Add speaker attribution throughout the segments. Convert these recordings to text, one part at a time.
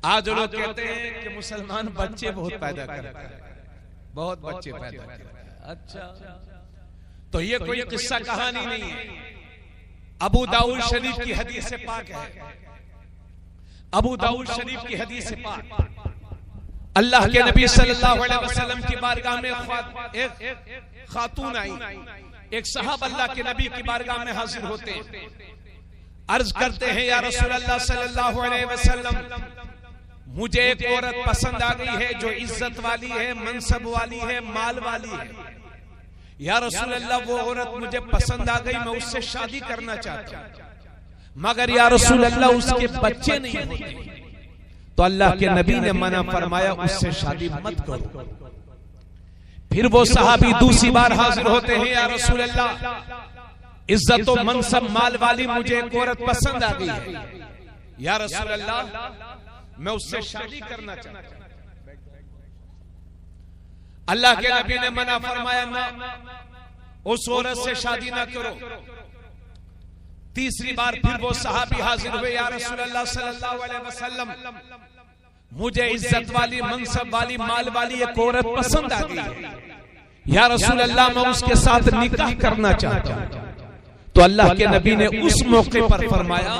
Speaker 1: आज लोग कहते हैं कि मुसलमान बच्चे बहुत पैदा करता है, बहुत बच्चे पैदा करता है। अच्छा, तो ये कोई किस्सा कहानी नहीं है। अबू दाऊद शरीफ की हदीस से पाक है, अबू दाऊद शरीफ की हदीस से पाक, अल्लाह के नबी सल्लल्लाहु अलैहि वसल्लम की बारगाह में एक खातून आई, एक साहब अल्लाह के नबी की बारगाह में हाजिर होते हैं, अर्ज करते हैं या रसूल अल्लाह सल्लल्लाहु अलैहि वसल्लम, मुझे एक औरत पसंद आ गई है जो इज्जत वाली है, मनसब वाली है, माल वाली है। या रसूल अल्लाह वो औरत मुझे पसंद आ गई, मैं उससे शादी करना चाहता हूं, मगर या रसूल अल्लाह उसके बच्चे नहीं होते। तो अल्लाह के नबी ने मना फरमाया उससे शादी मत करो। फिर वो सहाबी दूसरी बार हाजिर होते हैं, या रसूल अल्लाह इज्जत और मनसब माल वाली मुझे एक औरत पसंद आ गई है, या रसूल अल्लाह मैं उससे शादी करना चाहता हूं। अल्लाह के नबी ने मना फरमाया ना, उस औरत से शादी ना करो। तीसरी बार फिर वो सहाबी हाजिर हुए, या रसूल अल्लाह सल्लल्लाहु अलैहि वसल्लम मुझे इज्जत वाली, मनसब वाली, माल वाली एक औरत पसंद आ गई है, या रसूल अल्लाह मैं उसके साथ निकाह करना चाहता हूं। तो अल्लाह के नबी ने उस मौके पर फरमाया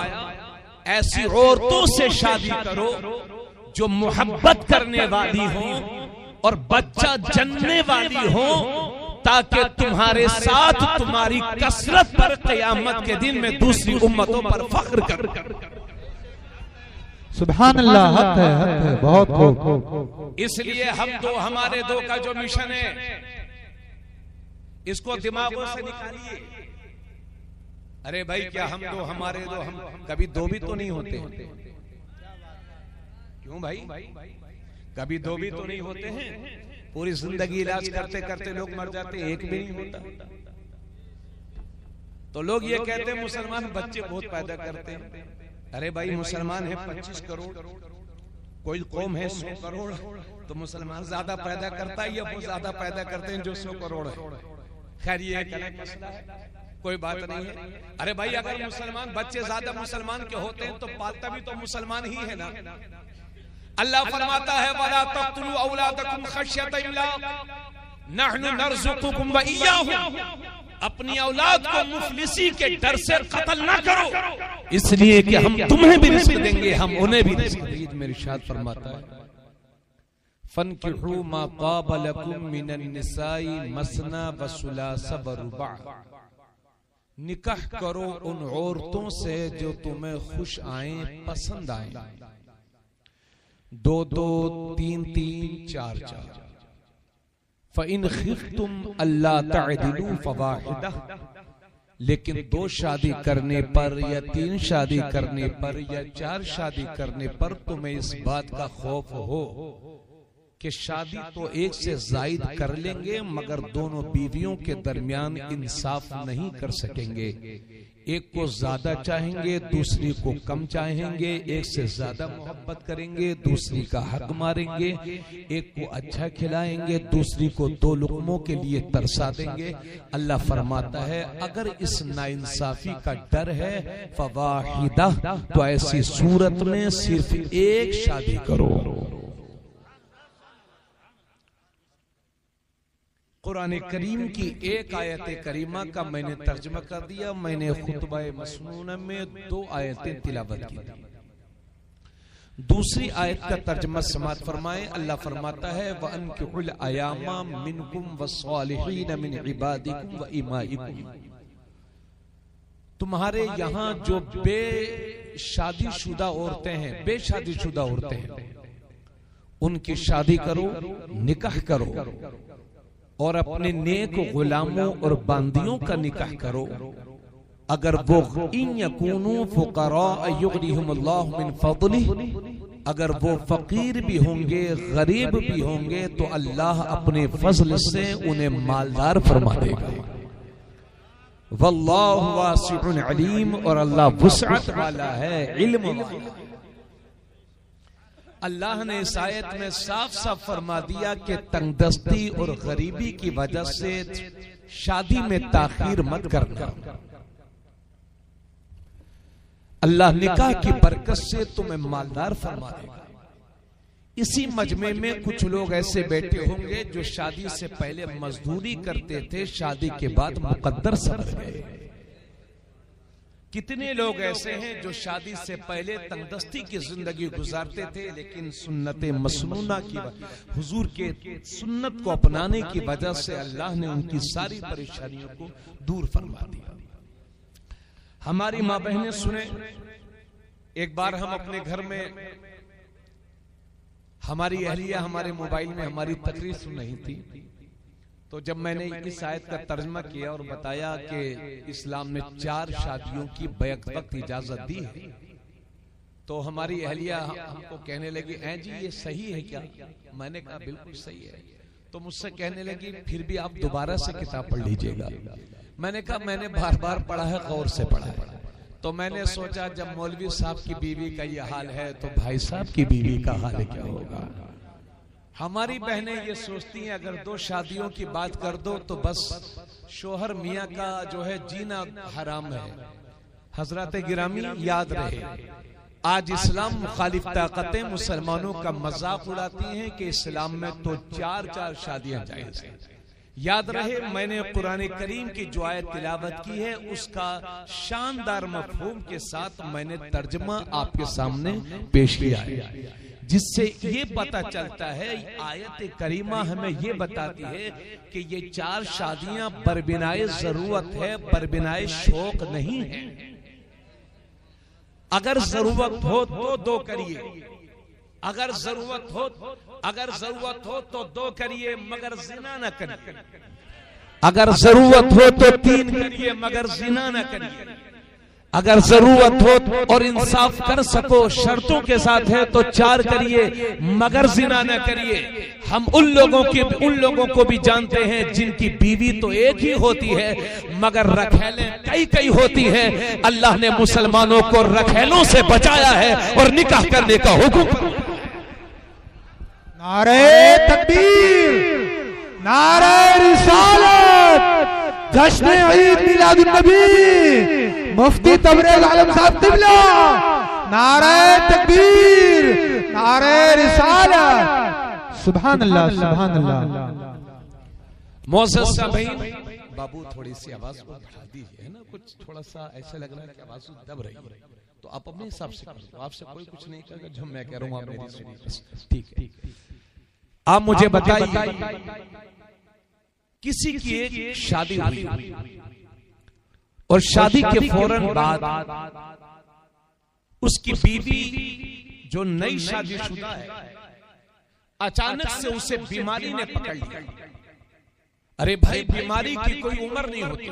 Speaker 1: ऐसी औरतों से शादी करो जो मोहब्बत करने वाली हो और बच्चा जनने वाली हो, ताकि तुम्हारे साथ तुम्हारी कसरत पर क़यामत के दिन में दूसरी उम्मतों पर फख्र कर।
Speaker 2: सुभान अल्लाह, हक है, बहुत खूब।
Speaker 1: इसलिए हम दो, हमारे दो का जो मिशन है इसको दिमागों से निकालिए। अरे भाई क्या हम दो, हमारे दो, हम कभी दो भी तो नहीं होते। क्यों भाई, कभी दो भी तो नहीं होते हैं। पूरी जिंदगी इलाज करते करते लोग मर जाते, एक भी नहीं होता। तो लोग ये कहते हैं मुसलमान बच्चे बहुत पैदा करते हैं। अरे भाई मुसलमान है 25 करोड़, कोई कौम है 100 करोड़, तो मुसलमान ज्यादा पैदा करता है या वो ज्यादा पैदा करते हैं जो 100 करोड़ है। खैर ये एक मसला है, कोई बात नहीं है। अरे भाई अगर मुसलमान बच्चे ज्यादा मुसलमान के होते हैं तो पालता भी तो मुसलमान ही है ना। अल्लाह फरमाता है वला तक़तुलू औलादकुम खश्यत इमलाक नहनु नरज़ुकुकुम व इय्याहुम, अपनी औलाद को मुफलिसी के डर से कत्ल ना करो, इसलिए कि हम तुम्हें भी रिज़्क देंगे, हम उन्हें भी रिज़्क देंगे। मेरे इरशाद फरमाता है फनकिहू मा ताब लकुम मिनन निसाई मसना व सुलास व रुबा, निकाह करो उन औरतों से जो तुम्हें खुश आए, पसंद आए, 2-2, 3-3, 4-4। फ़इन खिफ्तुम अल्ला तअदिलू फवाहिदा, लेकिन 2 शादी करने पर या 3 शादी करने पर या 4 शादी करने पर तुम्हें इस बात का खौफ हो कि शादी तो एक से जायद कर लेंगे मगर दोनों बीवियों के दरमियान इंसाफ नहीं कर सकेंगे। एक को ज्यादा चाहेंगे, दूसरी को कम चाहेंगे, एक से ज्यादा मोहब्बत करेंगे, दूसरी का हक मारेंगे, एक को अच्छा खिलाएंगे, दूसरी को 2 लुक़मों के लिए तरसा देंगे। अल्लाह फरमाता है अगर इस नाइंसाफी का डर है फवाहिदा, तो ऐसी सूरत में सिर्फ एक शादी करो। कुरान करीम की एक आयत करीमा का मैंने तर्जुमा कर दिया। मैंने खुतबा मसनून में 2 आयतें तिलावत की। दूसरी आयत का तर्जुमा समात फरमाए। अल्लाह फरमाता है व अनकिहुल अयामा मिनकुम वस्सालिहीन मिन इबादिकुम व इमाइकुम, तुम्हारे यहाँ जो बेशादीशुदा औरतें हैं, बेशादीशुदा औरतें हैं, उनकी शादी करो, निकाह करो, और अपने नेक गुलामों और बांदियों का निकाह करो। अगर वो इन यकूनू फुकरा युगनिहुमुल्लाहु मिन फज़लिही, अगर वो फकीर भी होंगे, गरीब भी होंगे, तो अल्लाह अपने फजल से उन्हें मालदार फरमा देगा। वल्लाहु वासिउन अलीम, और अल्लाह वुसअत वाला है, इल्म वाला। अल्लाह ने इस आयत में साफ साफ फरमा दिया कि तंगदस्ती और गरीबी की वजह से शादी में ताखीर मत करना। अल्लाह निकाह की बरकत से तुम्हें मालदार फरमा देगा। इसी मजमे में कुछ लोग ऐसे बैठे होंगे जो शादी से पहले मजदूरी करते थे, शादी के बाद मुकद्दर समझ गए। कितने लोग ऐसे हैं जो शादी से पहले तंगदस्ती की जिंदगी गुजारते थे, लेकिन सुन्नते मसनूना की हुजूर के सुन्नत को अपनाने की वजह से अल्लाह ने उनकी सारी परेशानियों को दूर फरमा दिया। हमारी माँ बहनें सुने, एक बार हम अपने घर में, हमारी अहलिया हमारे मोबाइल में हमारी तकरीर सुन रही थी, तो जब मैंने इस आयत का तर्जमा किया और बताया कि इस्लाम ने 4 शादियों की बैक वक्त इजाजत दी है, तो हमारी अहलिया हमको कहने लगी, ऐ जी ये सही है क्या? मैंने कहा बिल्कुल सही है। तो मुझसे कहने लगी फिर भी आप दोबारा से किताब पढ़ लीजिएगा। मैंने कहा मैंने बार बार पढ़ा है, गौर से पढ़ा है। तो मैंने सोचा जब मौलवी साहब की बीवी का ये हाल है तो भाई साहब की बीवी का हाल क्या होगा। हमारी बहनें ये सोचती हैं अगर 2 शादियों की बात कर दो तो बस शोहर मियाँ का जो है जीना हराम है। हजरत गिरामी याद रहे, आज इस्लाम मुखालिफ ताकतें मुसलमानों का मजाक उड़ाती हैं कि इस्लाम में तो 4 शादियां जायज हैं। याद रहे मैंने कुरान करीम की जो आयत तिलावत की है उसका शानदार मफहूम के साथ मैंने तर्जमा आपके सामने पेश किया है, जिससे ये पता चलता है आयत करीमा हमें ये बताती है कि ये 4 शादियां बरबिनाए जरूरत है, बरबिनाए शौक नहीं है। अगर जरूरत हो तो 2 करिए, अगर जरूरत हो तो 2 करिए मगर जिना न करिए, अगर जरूरत हो तो 3 करिए मगर जिना न करिए, अगर जरूरत हो और इंसाफ कर सको शर्तों के साथ है तो 4 करिए मगर जिना न करिए। हम उन लोगों को भी जानते हैं जिनकी बीवी तो एक ही होती है मगर रखेलें कई होती हैं। अल्लाह ने मुसलमानों को रखेलों से बचाया है और निकाह करने का हुक्म।
Speaker 2: नारे तकबीर, नारे रिसालत, जश्न ईद मिलादुन नबी, मुफ्ती तबरेज आलम साहब किबला, नारे तकबीर, नारे रिसालत, सुभान अल्लाह, सुभान अल्लाह।
Speaker 1: मोअज़्ज़ज़ साहब बाबू थोड़ी सी आवाज बढ़ा दीजिए ना, कुछ थोड़ा सा ऐसा लग रहा है कि आवाज दब रही है, तो आप अपने हिसाब से कर लो, आपसे कोई कुछ नहीं करेगा, जो मैं कह रहा हूँ आप मेरी सुनिए। ठीक है, आप मुझे बताइए किसी की एक शादी हुई और शादी के फौरन बाद उसकी बीवी जो नई शादीशुदा है अचानक से उसे बीमारी ने पकड़ लिया। अरे भाई बीमारी की कोई उम्र नहीं होती,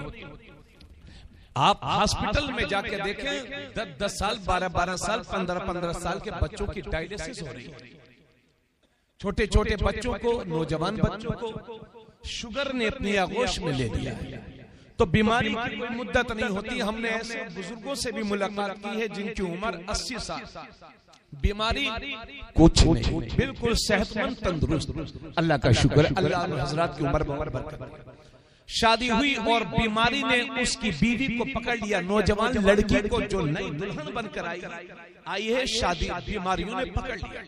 Speaker 1: आप हॉस्पिटल में जाके देखें 10-10 साल 12-12 साल 15-15 साल के बच्चों की डायलिसिस हो रही है। छोटे छोटे बच्चों को, नौजवान बच्चों को शुगर ने अपनी आगोश में ले लिया है। तो बीमारी की कोई मुद्दत नहीं होती। हमने ऐसे बुजुर्गों से भी मुलाकात की है जिनकी उम्र 80 साल, बीमारी कुछ नहीं, बिल्कुल सेहतमंद तंदुरुस्त। अल्लाह का शुक्र, अल्लाह ने हजरात की उम्र में बरकत। शादी हुई और बीमारी ने उसकी बीवी को पकड़ लिया, नौजवान लड़की को जो नई दुल्हन बनकर आई है, शादी बीमारियों ने पकड़ लिया।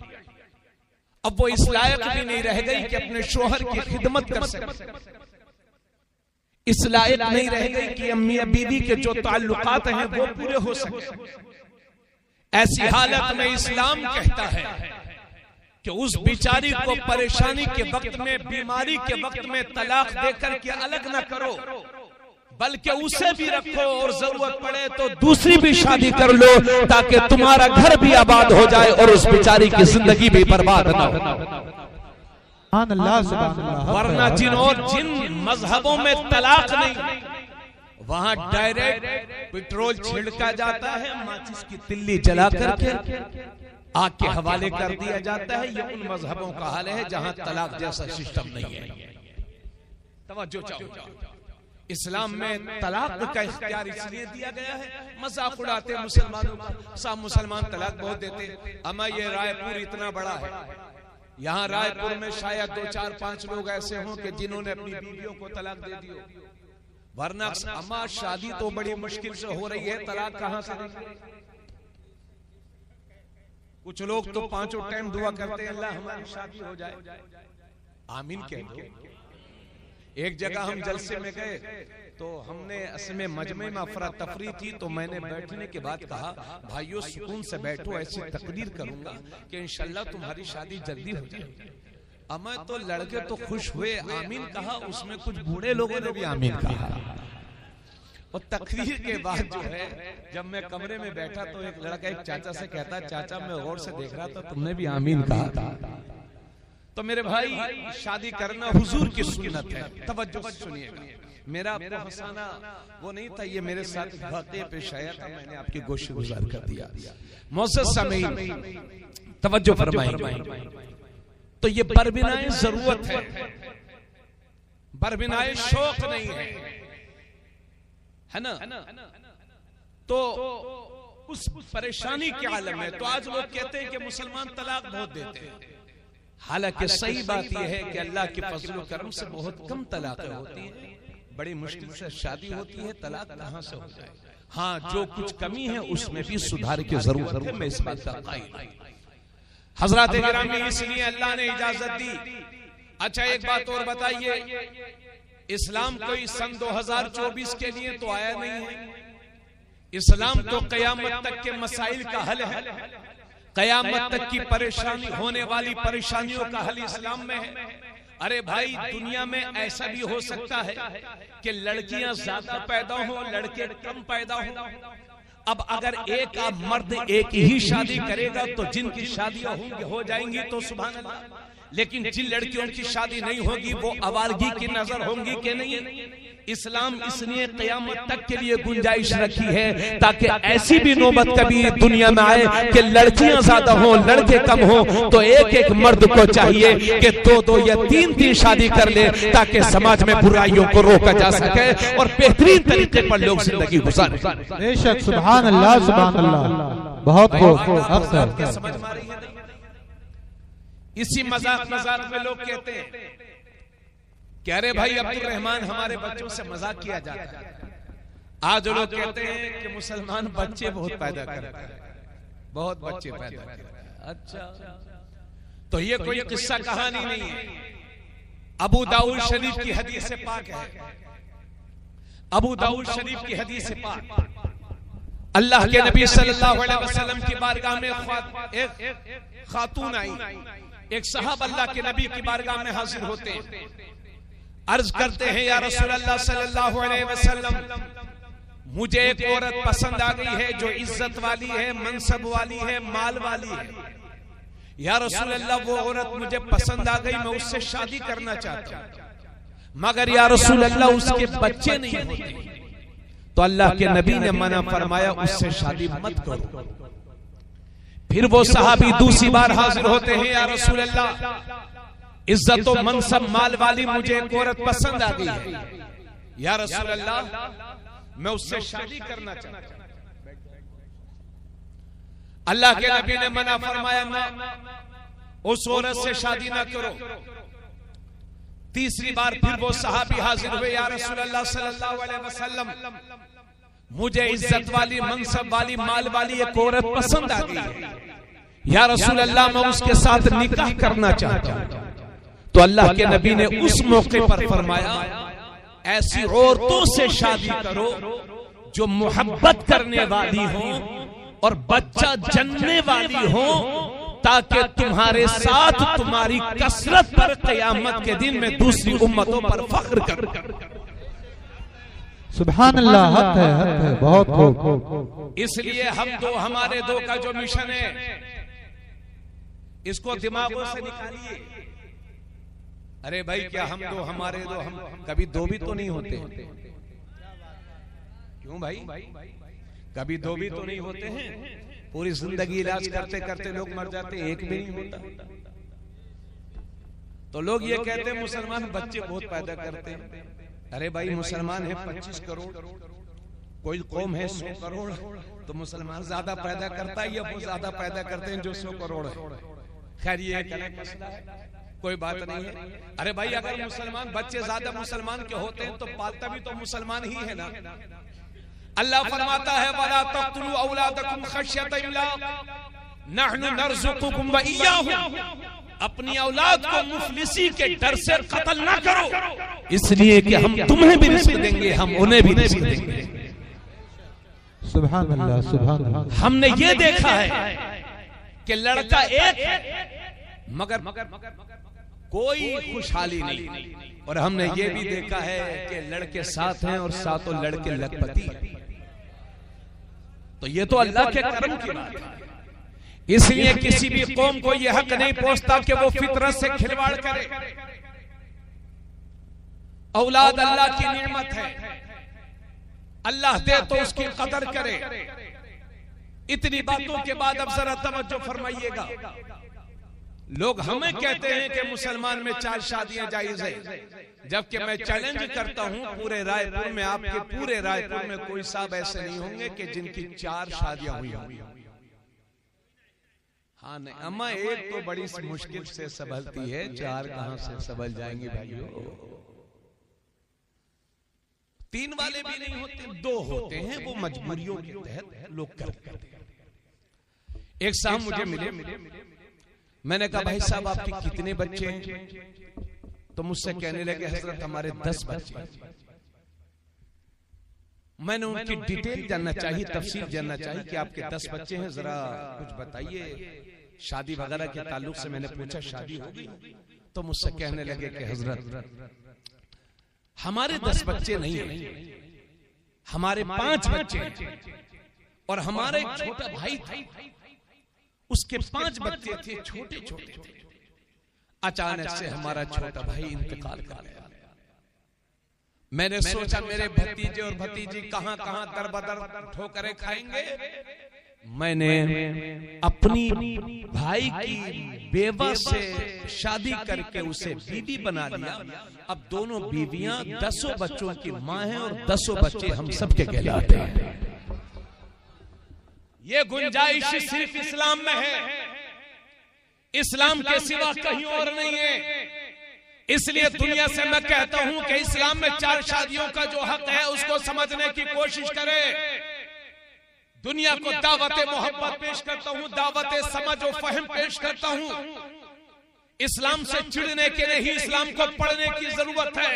Speaker 1: अब वो इस लायक भी नहीं रह गई कि अपने शोहर की खिदमत कर सके, इस लायक नहीं रह गई कि अम्मी बीवी के जो ताल्लुकात हैं वो पूरे हो सके। ऐसी हालत में इस्लाम कहता है कि उस बिचारी को परेशानी के वक्त में, बीमारी के वक्त में तलाक देकर के अलग न करो, बल्कि उसे भी रखो और जरूरत पड़े तो दूसरी भी शादी कर लो ताकि तुम्हारा घर भी आबाद हो जाए और उस बिचारी की जिंदगी भी बर्बाद न हो। वरना जिन मजहबों में तलाक नहीं, वहां डायरेक्ट पेट्रोल छिड़का जाता है, माचिस की तिल्ली जला करके आग के हवाले कर दिया जाता है। ये उन मजहबों का हाल है जहां तलाक जैसा सिस्टम नहीं है। तवज्जो चाहो, इस्लाम में तलाक का इख्तियार इसलिए दिया गया है, मजाक उड़ाते मुसलमानों का, सब मुसलमान तलाक बहुत देते। अमा ये रायपुर इतना बड़ा है, यहाँ रायपुर में शायद 2-4-5 लोग ऐसे हों कि जिन्होंने अपनी बीवियों को तलाक दे दी, वरना अमा शादी तो बड़ी मुश्किल से हो रही है, तलाक कहां से? कुछ लोग तो 5 टाइम दुआ करते हैं अल्लाह हमारी शादी हो जाए, आमीन कह दो। एक जगह हम जलसे में गए तो हमने असमें मजमे में अफरा तफरी थी, तो मैंने बैठने के बाद कहा भाइयों सुकून से बैठो, ऐसी तकरीर करूंगा कि इंशाल्लाह तुम्हारी शादी जल्दी हो जाए। अब मैं तो लड़के तो खुश हुए, आमीन कहा, उसमें कुछ बूढ़े लोगों ने भी आमीन कहा। और तकरीर के बाद जो है जब मैं कमरे में बैठा तो एक लड़का एक चाचा से कहता, चाचा मैं गौर से देख रहा था तुमने भी आमीन कहा। तो मेरे भाई शादी करना हुजूर की सुन्नत है, तवज्जो से सुनिएगा। मेरा आपको हंसाना वो नहीं था, ये मेरे साथ वाक़या पेश आया था, मैंने आपकी गोश गुजार कर दिया। मोअज़्ज़ज़ सामीन तवज्जो फरमाइए। तो ये बरबिनाए जरूरत है, बरबिनाए शौक नहीं है ना। तो उस परेशानी के आलम में तो आज लोग कहते हैं कि मुसलमान तलाक बहुत देते हैं, हालांकि सही बात यह है कि अल्लाह के फज़ल करम से बहुत कम तलाक़ें होती हैं, बड़ी मुश्किल से शादी होती है, तलाक कहां से हो जाए। हाँ, जो कुछ कमी है उसमें भी सुधार की जरूरत है, मैं इस बात का कायल। हजरत गिरामी, इसलिए अल्लाह ने इजाजत दी। अच्छा एक बात और बताइए, इस्लाम कोई सन 2024 के लिए तो आया नहीं है, इस्लाम तो कयामत तक के मसाइल का हल है, कयामत तक की परेशानी होने वाली परेशानियों का हल इस्लाम में है। अरे भाई दुनिया में ऐसा भी हो सकता है कि लड़कियां ज्यादा पैदा हो, लड़के कम पैदा हो। अब अगर एक मर्द एक ही शादी करेगा तो जिनकी शादियां होंगी हो जाएंगी तो सुभान अल्लाह, लेकिन जिन लड़कियों की शादी नहीं होगी वो आवारगी की नजर होंगी कि नहीं। इस्लाम इसलिए क़यामत तक के लिए गुंजाइश रखी है ताकि ऐसी भी नौबत कभी दुनिया में आए कि लड़कियां ज्यादा हों लड़के कम हों, तो एक एक मर्द को चाहिए कि 2-2 या 3-3 शादी कर ले ताकि समाज में बुराइयों को रोका जा सके और बेहतरीन तरीके पर लोग जिंदगी गुजारे।
Speaker 2: बेशक, सुभान अल्लाह, सुभान अल्लाह, बहुत खूब।
Speaker 1: समझ में आ रही है? इसी मजाक में लोग कहते हैं कि अरे भाई अब्दुल रहमान हमारे बच्चों से मजाक किया जाता है। आज लोग कहते हैं कि मुसलमान बच्चे बहुत पैदा करते हैं, बहुत बच्चे पैदा करते हैं। अच्छा, तो ये कोई किस्सा कहानी नहीं है, अबू दाऊद शरीफ की हदीस पाक है। अबू दाऊद शरीफ की हदीस पाक, अल्लाह के नबी सल्लल्लाहु अलैहि वसल्लम की बारगाह में एक खातून आई, एक साहब अल्लाह के नबी की बारगाह में हाजिर होते हैं, अर्ज करते हैं या रसूल अल्लाह सल्लल्लाहु अलैहि वसल्लम, मुझे एक औरत पसंद आ गई है जो इज्जत वाली है, मनसब वाली है, माल वाली है। या रसूल अल्लाह वो औरत मुझे पसंद आ गई, मैं उससे शादी करना चाहता हूं, मगर या रसूल अल्लाह उसके बच्चे नहीं होते। तो अल्लाह के नबी ने मना फरमाया उससे शादी मत करो। फिर वो सहाबी दूसरी बार हाजिर होते हैं, या रसूल अल्लाह इज्जत और मनसब माल वाली मुझे एक औरत पसंद आ गई है, या रसूल अल्लाह मैं उससे शादी करना चाहता हूं। अल्लाह के नबी ने मना फरमाया ना, उस औरत से शादी ना करो। तीसरी बार फिर वो सहाबी हाजिर हुए, या रसूल अल्लाह सल्लल्लाहु अलैहि वसल्लम मुझे इज्जत वाली, मनसब वाली, माल वाली एक औरत पसंद आ गई है, या रसूल अल्लाह मैं उसके साथ निकाह करना चाहता हूं। तो अल्लाह के नबी ने उस मौके पर फरमाया ऐसी औरतों से शादी करो जो मोहब्बत करने वाली हो और बच्चा जन्नने वाली हो, ताकि तुम्हारे साथ तुम्हारी कसरत पर क़यामत के दिन में दूसरी उम्मतों पर फख्र कर।
Speaker 2: सुभान अल्लाह, हक है, बहुत खूब।
Speaker 1: इसलिए हमारे दो का जो मिशन है इसको दिमागों से निकालिए। अरे भाई क्या हम दो हमारे दो, हम कभी दो भी तो नहीं होते। क्यों भाई, कभी दो भी तो नहीं होते हैं। पूरी जिंदगी इलाज करते करते लोग मर जाते, एक भी नहीं होता। तो लोग ये कहते हैं मुसलमान बच्चे बहुत पैदा करते हैं। अरे भाई मुसलमान है 25 करोड़, कोई कौम है 100 करोड़, तो मुसलमान ज्यादा पैदा करता है या वो ज्यादा पैदा करते हैं जो 100 करोड़ है। खैर ये मसला है, कोई बात नहीं है। अरे भाई अगर मुसलमान बच्चे ज्यादा मुसलमान के होते हैं तो पालता भी तो मुसलमान ही है ना। अल्लाह फरमाता है वला तक़तुलू औलादकुम खश्यत इमलाक नहनु नर्जुकुकुम व इय्याहुम, अपनी औलाद को मुफलिसी के डर से कत्ल ना करो, इसलिए कि हम तुम्हें भी रिस्क देंगे, हम उन्हें भी रिस्क देंगे।
Speaker 2: सुभान अल्लाह, सुभान अल्लाह।
Speaker 1: हमने ये देखा है कि लड़का एक है मगर कोई खुशहाली नहीं, और हमने ये भी देखा है कि लड़के साथ हैं और सातों लड़के लखपति। तो ये तो अल्लाह के करम की बात है। इसलिए किसी भी कौम को यह हक नहीं पहुंचता कि वो फितरत से खिलवाड़ करे। औलाद अल्लाह की नेमत है, अल्लाह दे तो उसकी कदर करे। इतनी बातों के बाद अब जरा तवज्जो फरमाइएगा। लोग हमें कहते हैं कि मुसलमान में 4 शादियां जायज है, जबकि मैं चैलेंज करता हूं पूरे रायपुर में, आपके पूरे रायपुर में कोई साहब ऐसे नहीं होंगे कि जिनकी 4 शादियां हुई होंगी। हाँ नहीं, अम्मा एक तो बड़ी मुश्किल से संभलती है, 4 कहां से संभल जाएंगे भाइयों। 3 वाले भी नहीं होते, 2 होते हैं, वो मजबूरियों के तहत लोग करते हैं। एक साहब मुझे मिले, मैंने कहा भाई साहब आपके कितने बच्चे हैं? तो मुझसे कहने लगे हजरत हमारे 10 बच्चे। मैंने उनकी डिटेल जानना चाहिए, तफसील जानना चाहिए कि आपके 10 बच्चे हैं, जरा कुछ बताइए। शादी वगैरह के ताल्लुक से मैंने पूछा शादी होगी? तो मुझसे कहने लगे कि हजरत हमारे 10 बच्चे नहीं हैं, हमारे 5 बच्चे हैं, और हमारा एक छोटा भाई था, उसके 5 बच्चे थे, छोटे छोटे थे। अचानक से हमारा छोटा भाई इंतकाल कर गया। मैंने सोचा मेरे भतीजे और भतीजी कहां कहां दरबदर ठोकरें खाएंगे। मैंने अपनी भाई की बेवा से शादी करके उसे बीवी बना लिया। अब दोनों बीवियां 10 बच्चों की मां हैं और 10 बच्चे हम सबके कहलाते हैं। ये गुंजाइश सिर्फ इस्लाम में है, इस्लाम के सिवा कहीं और नहीं है। इसलिए दुनिया से मैं कहता हूं कि इस्लाम में 4 शादियों का जो हक है उसको समझने की कोशिश करे। दुनिया को दावत मोहब्बत पेश करता हूं, दावत समझ और फहम पेश करता हूं। इस्लाम से चिढ़ने के लिए ही इस्लाम को पढ़ने की जरूरत है।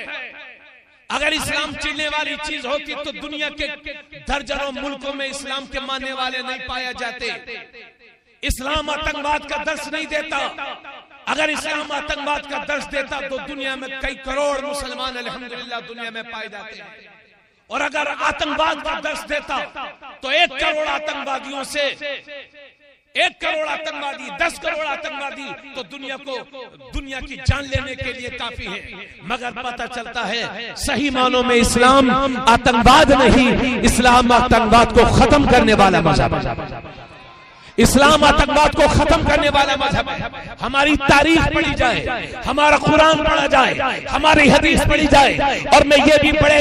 Speaker 1: अगर इस्लाम चिढ़ने वाली चीज होती तो दुनिया के दर्जनों मुल्कों में इस्लाम के मानने वाले नहीं पाए जाते। इस्लाम आतंकवाद का दर्श नहीं देता। अगर इस्लाम आतंकवाद का दर्श देता तो दुनिया में कई करोड़ मुसलमान अल्हम्दुलिल्लाह दुनिया में पाए जाते हैं। और अगर आतंकवाद का दर्श देता तो 1 करोड़ आतंकवादियों से 1 करोड़ आतंकवादी, 10 करोड़ आतंकवादी तो दुनिया की जान लेने के लिए काफी है। मगर पता चलता है सही मानों में इस्लाम आतंकवाद नहीं, इस्लाम आतंकवाद को खत्म करने वाला मजहब है। इस्लाम आतंकवाद को खत्म करने वाला मजहब है। हमारी तारीख पढ़ी जाए, हमारा कुरान पढ़ा जाए, हमारी हदीस पढ़ी जाए। और मैं ये भी बड़े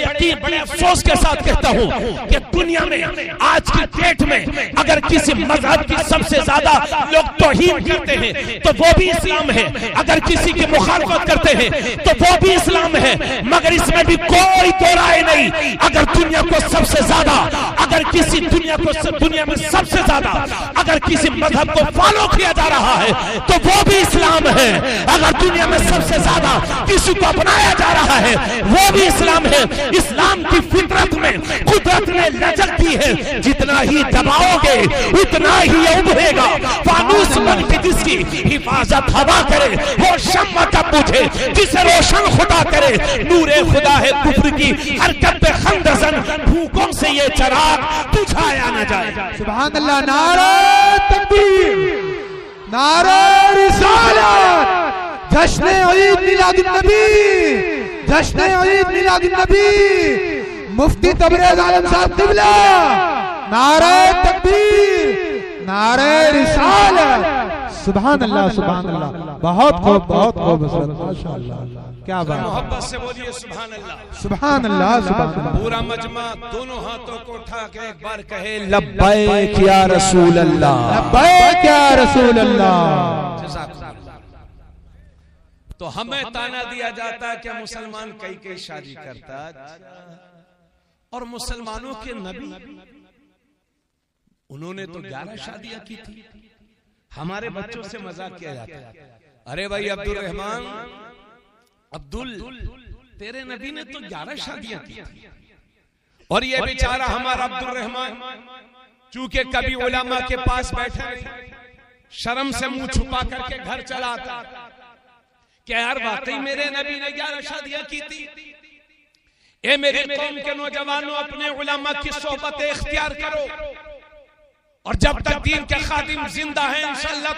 Speaker 1: यकीन, बड़े अफसोस के साथ कहता हूँ कि दुनिया में आज की डेट में अगर किसी मजहब की सबसे ज्यादा लोग तौहीन करते हैं तो वो भी इस्लाम है, अगर किसी की मुखालफत करते हैं तो वो भी इस्लाम है। मगर इसमें भी कोई दो राय नहीं। अगर दुनिया को सबसे ज्यादा, अगर किसी दुनिया में सबसे ज्यादा अगर किसी मजहब को फॉलो किया जा रहा है तो वो भी इस्लाम है। अगर दुनिया में सबसे ज्यादा किसी को अपनाया जा रहा है वो भी इस्लाम है। इस्लाम की फितरत में कुदरत ने लचक दी है, जितना ही दबाओगे उतना ही उभरेगा। फानूस बन के जिसकी हिफाजत हवा करे वो शम्मा कब बुझे जिसे रोशन खुदा करे। नूरे खुदा है कुफ्र की हरकत पे खंदसन, भूखों से ये चराग बुझाया न जाए।
Speaker 2: सुभान अल्लाह। नारा तकबीर, नारा रिसालत, जश्न ईद मिलादुन नबी, जश्न ईद मुफ्ती मुफ्ती तबरेज आलम साहब क़िबला। नारा तकबीर, नारा रिसालत। सुभान अल्लाह, सुभान अल्लाह। बहुत खूब, बहुत खूब माशाअल्लाह। क्या बात,
Speaker 1: मोहब्बत से बोलिए सुभान अल्लाह,
Speaker 2: सुभान अल्लाह, सुभान अल्लाह।
Speaker 1: पूरा मजमा दोनों हाथों को उठा के एक बार कहे लब्बैक या रसूल अल्लाह,
Speaker 2: लब्बैक या रसूल अल्लाह।
Speaker 1: तो हमें ताना दिया जाता है कि मुसलमान कई शादी करता, और मुसलमानों के नबी उन्होंने तो 11 शादियां की थी। हमारे बच्चों से मजाक किया जाता है, अरे भाई अब्दुल रहमान, अब्दुल तेरे नबी ने तो 11 शादियां की थी, और ये बेचारा हमारा अब्दुल रहमान चूंकि कभी उलमा के पास बैठा नहीं, शर्म से मुंह छुपा करके घर चला आता, क्या यार वाकई मेरे नबी ने 11 शादियां की थी। ए मेरे कौम के नौजवानों, अपने उलमा की सोहबत इख्तियार करो, और जब तक दीन के खादिम जिंदा हैं इंशाअल्लाह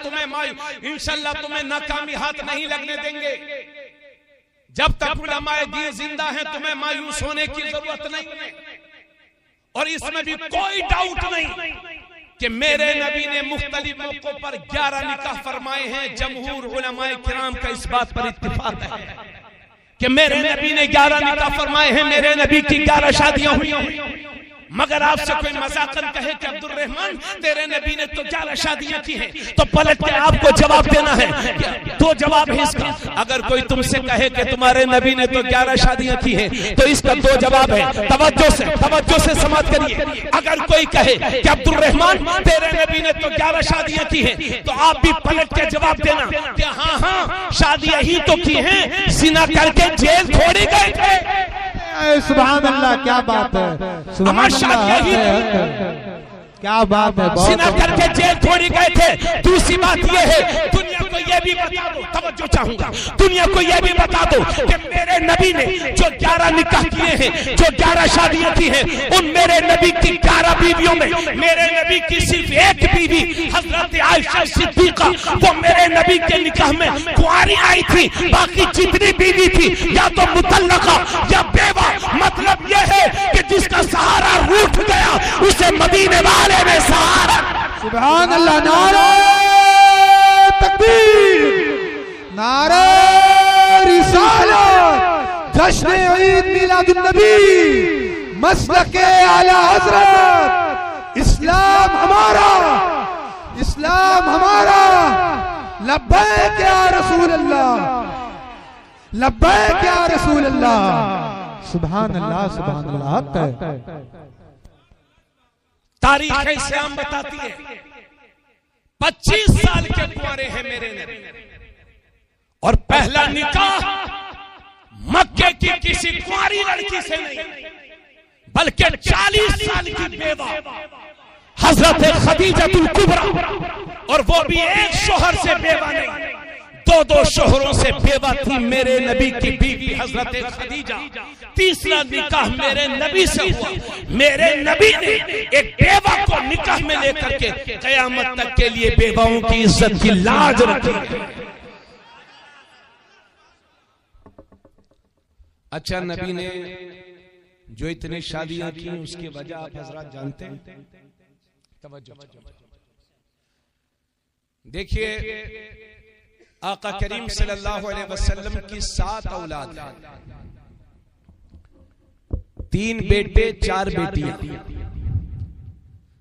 Speaker 1: तुम्हें नाकामी हाथ नहीं लगने देंगे। जब तक उलमाए दीन जिंदा हैं तुम्हें मायूस होने की जरूरत नहीं है। और इसमें भी कोई डाउट नहीं कि मेरे नबी ने मुख्तलिफ मौकों पर 11 निकाह फरमाए हैं। जमहूर उलमाए किराम का इस बात पर इत्तिफाक है कि मेरे नबी ने 11 निकाह फरमाए हैं, मेरे नबी की 11 शादियां हुई। मगर आपसे कोई मजाकन कहे कि अब्दुल रहमान तेरे नबी ने तो 11 शादियां की हैं, तो पलट के आपको जवाब देना है। दो जवाब है इसका। अगर कोई तुमसे कहे कि तुम्हारे नबी ने तो 11 शादियां की हैं, तो इसका 2 जवाब है। तवज्जो से समाप्त करिए। अगर कोई कहे कि अब्दुल रहमान तेरे नबी ने तो 11 शादियां की हैं, तो आप भी पलट के जवाब देना कि हाँ शादियां ही तो की हैं, जिना करके जेल थोड़ी गए थे।
Speaker 2: सुभान अल्लाह, क्या बात है, सुभान अल्लाह, क्या बात है।
Speaker 1: जिना करके जेल थोड़ी गए थे। दूसरी बात यह है, दुनिया को यह भी बता दो, तवज्जो चाहूंगा, दुनिया को यह भी बता दो कि मेरे नबी ने जो 11 निकाह किए हैं, जो 11 शादियां की हैं, उन मेरे नबी की 11 बीवियों में मेरे नबी की सिर्फ एक बीवी हजरत आयशा सिद्दीका, वो मेरे नबी के निकाह में कुंवारी आई थी। बाकी जितनी बीवी थी या तो मुतल्लका या बेवा। मतलब यह है कि जिसका सहारा रूठ गया उसे मदीने वाले में सहारा।
Speaker 2: सुभान अल्लाह, नारे तकबीर, नारे रिसालत, जश्न ईद मिलादुन नबी, मसलके आला हजरत। इस्लाम हमारा, इस्लाम हमारा। लब्बैक या रसूल अल्लाह, लब्बैक या रसूल अल्लाह। सुभान अल्लाह, सुभान अल्लाह।
Speaker 1: तारीख इस्लाम बताती है 25 साल के कुंवारे हैं मेरे नबी, और पहला निकाह मक्के की किसी कुंवारी लड़की से नहीं, बल्कि 40 साल की बेवा हजरत खदीजतुल कुबरा, और वो भी एक शोहर से बेवा नहीं, 2 शोहरों से बेवा थी मेरे नबी की बीवी हजरत खदीजा। तीसरा निकाह मेरे नबी से हुआ। मेरे नबी ने एक बेवा को निकाह में लेकर के कयामत तक के लिए बेवाओं की इज्जत की लाज रखी। अच्छा, नबी ने जो इतने शादियां की उसकी वजह आप हजरात जानते हैं? तवज्जो देखिए, आका करीम सल्लल्लाहु अलैहि वसल्लम की 7 औलाद हैं, 3 बेटे 4 बेटियां।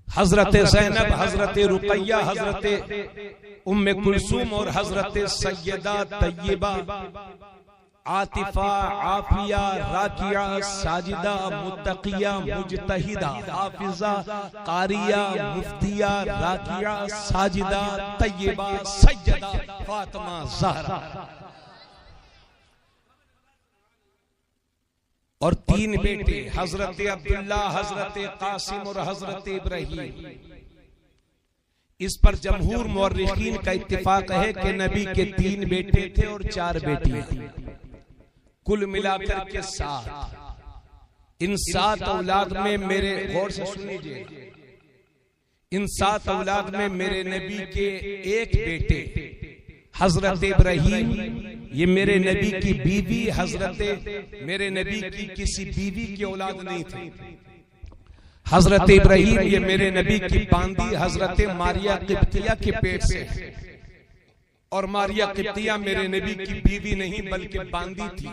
Speaker 1: हजरत ज़ैनब, हजरत रुकैया, हजरत उम्मे कुलसूम और हजरत सैयदा तय्यबा, आतिफा, आफिया, राकिया, साजिदा, मुत्तकिया, मुजतहिदा, हाफिजा, कारिया, मुफ्तिया, राकिया, साजिदा, तय्यबा, सैयदा, फातिमा, ज़हरा, और 3 बेटे हजरत अब्दुल्ला, हजरत कासिम और हजरत इब्राहीम। इस पर जमहूर मुअर्रिखीन का इत्तिफाक है कि नबी के 3 बेटे थे और 4 बेटियां, कुल मिलाकर के 7। इन 7 औलाद में मेरे, गौर से सुन लीजिए, इन 7 औलाद में मेरे नबी के एक बेटे हजरत इब्राहीम, ये मेरे नबी की बीवी, हजरत मेरे नबी की किसी बीवी की औलाद नहीं थी। हजरत इब्राहीम ये मेरे नबी की बांदी हजरत मारिया किब्तिया के पेट से, और मारिया किब्तिया मेरे नबी की बीवी नहीं बल्कि बांदी थी।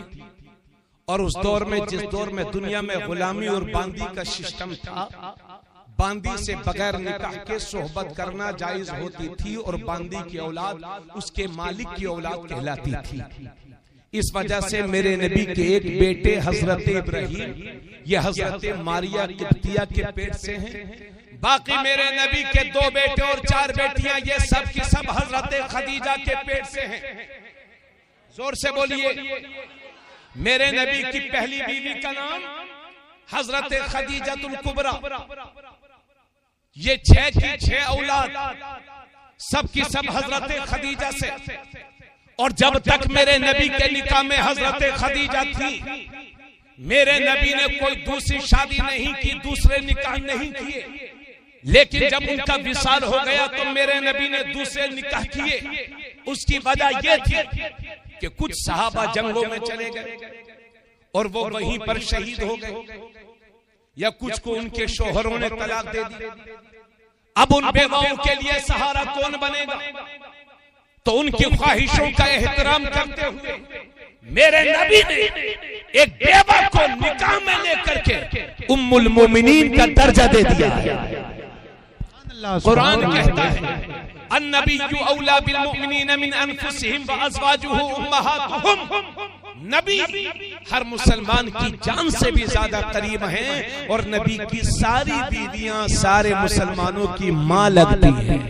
Speaker 1: और उस दौर में, जिस दौर में दुनिया में गुलामी और बांदी का सिस्टम था, बांदी से बगैर निकाह के सोहबत करना जायज होती थी, और बांदी की औलाद उसके मालिक की औलाद कहलाती थी। इस वजह से मेरे नबी के एक बेटे हजरत इब्राहीम ये हजरत मारिया किब्तिया के पेट से हैं, बाकी मेरे नबी के 2 बेटे और 4 बेटियां, ये सब की सब हजरत खदीजा के पेट से हैं। जोर से बोलिए। मेरे नबी की पहली बीवी का नाम हजरत खदीजतुल कुबरा। ये 6 की 6 औलाद सब की सब हजरत खदीजा से। और जब तक मेरे नबी के निकाह में हजरत खदीजा थी, मेरे नबी ने कोई दूसरी शादी नहीं की, दूसरे निकाह नहीं किए। लेकिन जब उनका विसाल हो गया तो मेरे नबी ने दूसरे निकाह किए। उसकी वजह यह थी कि कुछ सहाबा जंगों में चले गए और वो वहीं पर शहीद हो गए, या कुछ को उनके शोहरों ने तलाक दे दी। अब उन बेवाओं के लिए सहारा कौन बनेगा? तो उनकी ख्वाहिशों का एहतराम करते हुए मेरे नबी ने एक बेवा को निकाह में लेकर के उम्मुल मोमिनीन का दर्जा दे दिया है। कुरान कहता है अन्नबिय्यु औला बिल मुमिनीन मिन अनफुसिहिम व अज़वाजुहु उम्महातुहुम। नबी हर मुसलमान की जान से भी ज्यादा करीब हैं और नबी की सारी बीवियां सारे मुसलमानों की मां लगती हैं।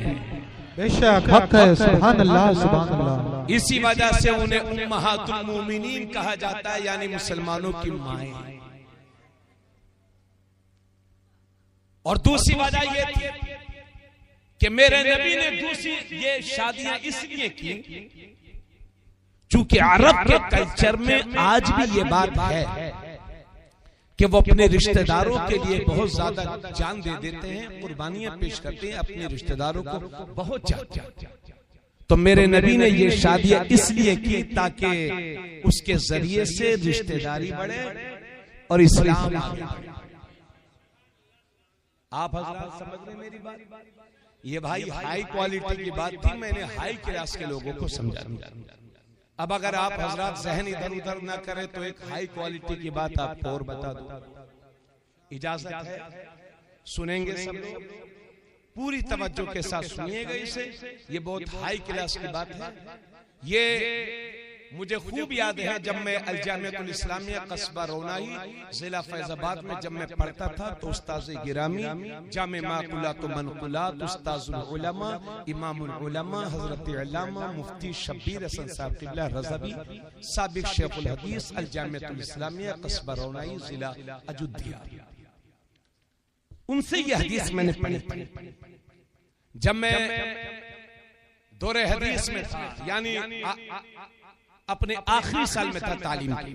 Speaker 2: बेशक हक है, सुभान अल्लाह सुभान अल्लाह।
Speaker 1: इसी वजह से उन्हें उम्महातुल मोमिनीन कहा जाता है, यानी मुसलमानों की माएं। और दूसरी वजह यह थी कि मेरे नबी ने दूसरी ये शादियां इसलिए की चूंकि अरब के कल्चर में आज भी ये बात है कि वो अपने रिश्तेदारों के लिए बहुत ज्यादा जान दे देते हैं, कुर्बानियां पेश करते हैं अपने रिश्तेदारों को बहुत ज्यादा। तो मेरे नबी ने ये शादियां इसलिए की ताकि उसके जरिए से रिश्तेदारी बढ़े और इस्लाम। आप हज़रात समझ रहे मेरी बात? ये भाई हाई क्वालिटी की बात थी, मैंने हाई क्लास के लोगों को समझा। अब अगर आप हजरात जहन इधर उधर ना करें तो एक हाई क्वालिटी की बात आपको और बता दूं। इजाजत है? सुनेंगे सब लोग? पूरी तवज्जो के साथ सुनिएगा इसे। ये बहुत हाई क्लास की बात है। ये मुझे खूब याद है जब मैं अल जामिअतुल इस्लामिया कस्बा रोनाही जिला फैजाबाद में जब मैं पढ़ता था तो उस्ताद गिरामी जामे माकुलात व मनकुलात उस्ताजुल उलमा इमामुल उलमा हजरत अल्लामा मुफ्ती शब्बीर हसन साहब क़िबला रज़वी साबिक़ शेखुल हदीस अल जामिअतुल इस्लामिया कस्बा रोनाही जिला अयोध्या, उनसे यह हदीस मैंने पढ़ी जब मैं दौरे हदीस में था, यानी अपने आखिरी साल में था तालीम की।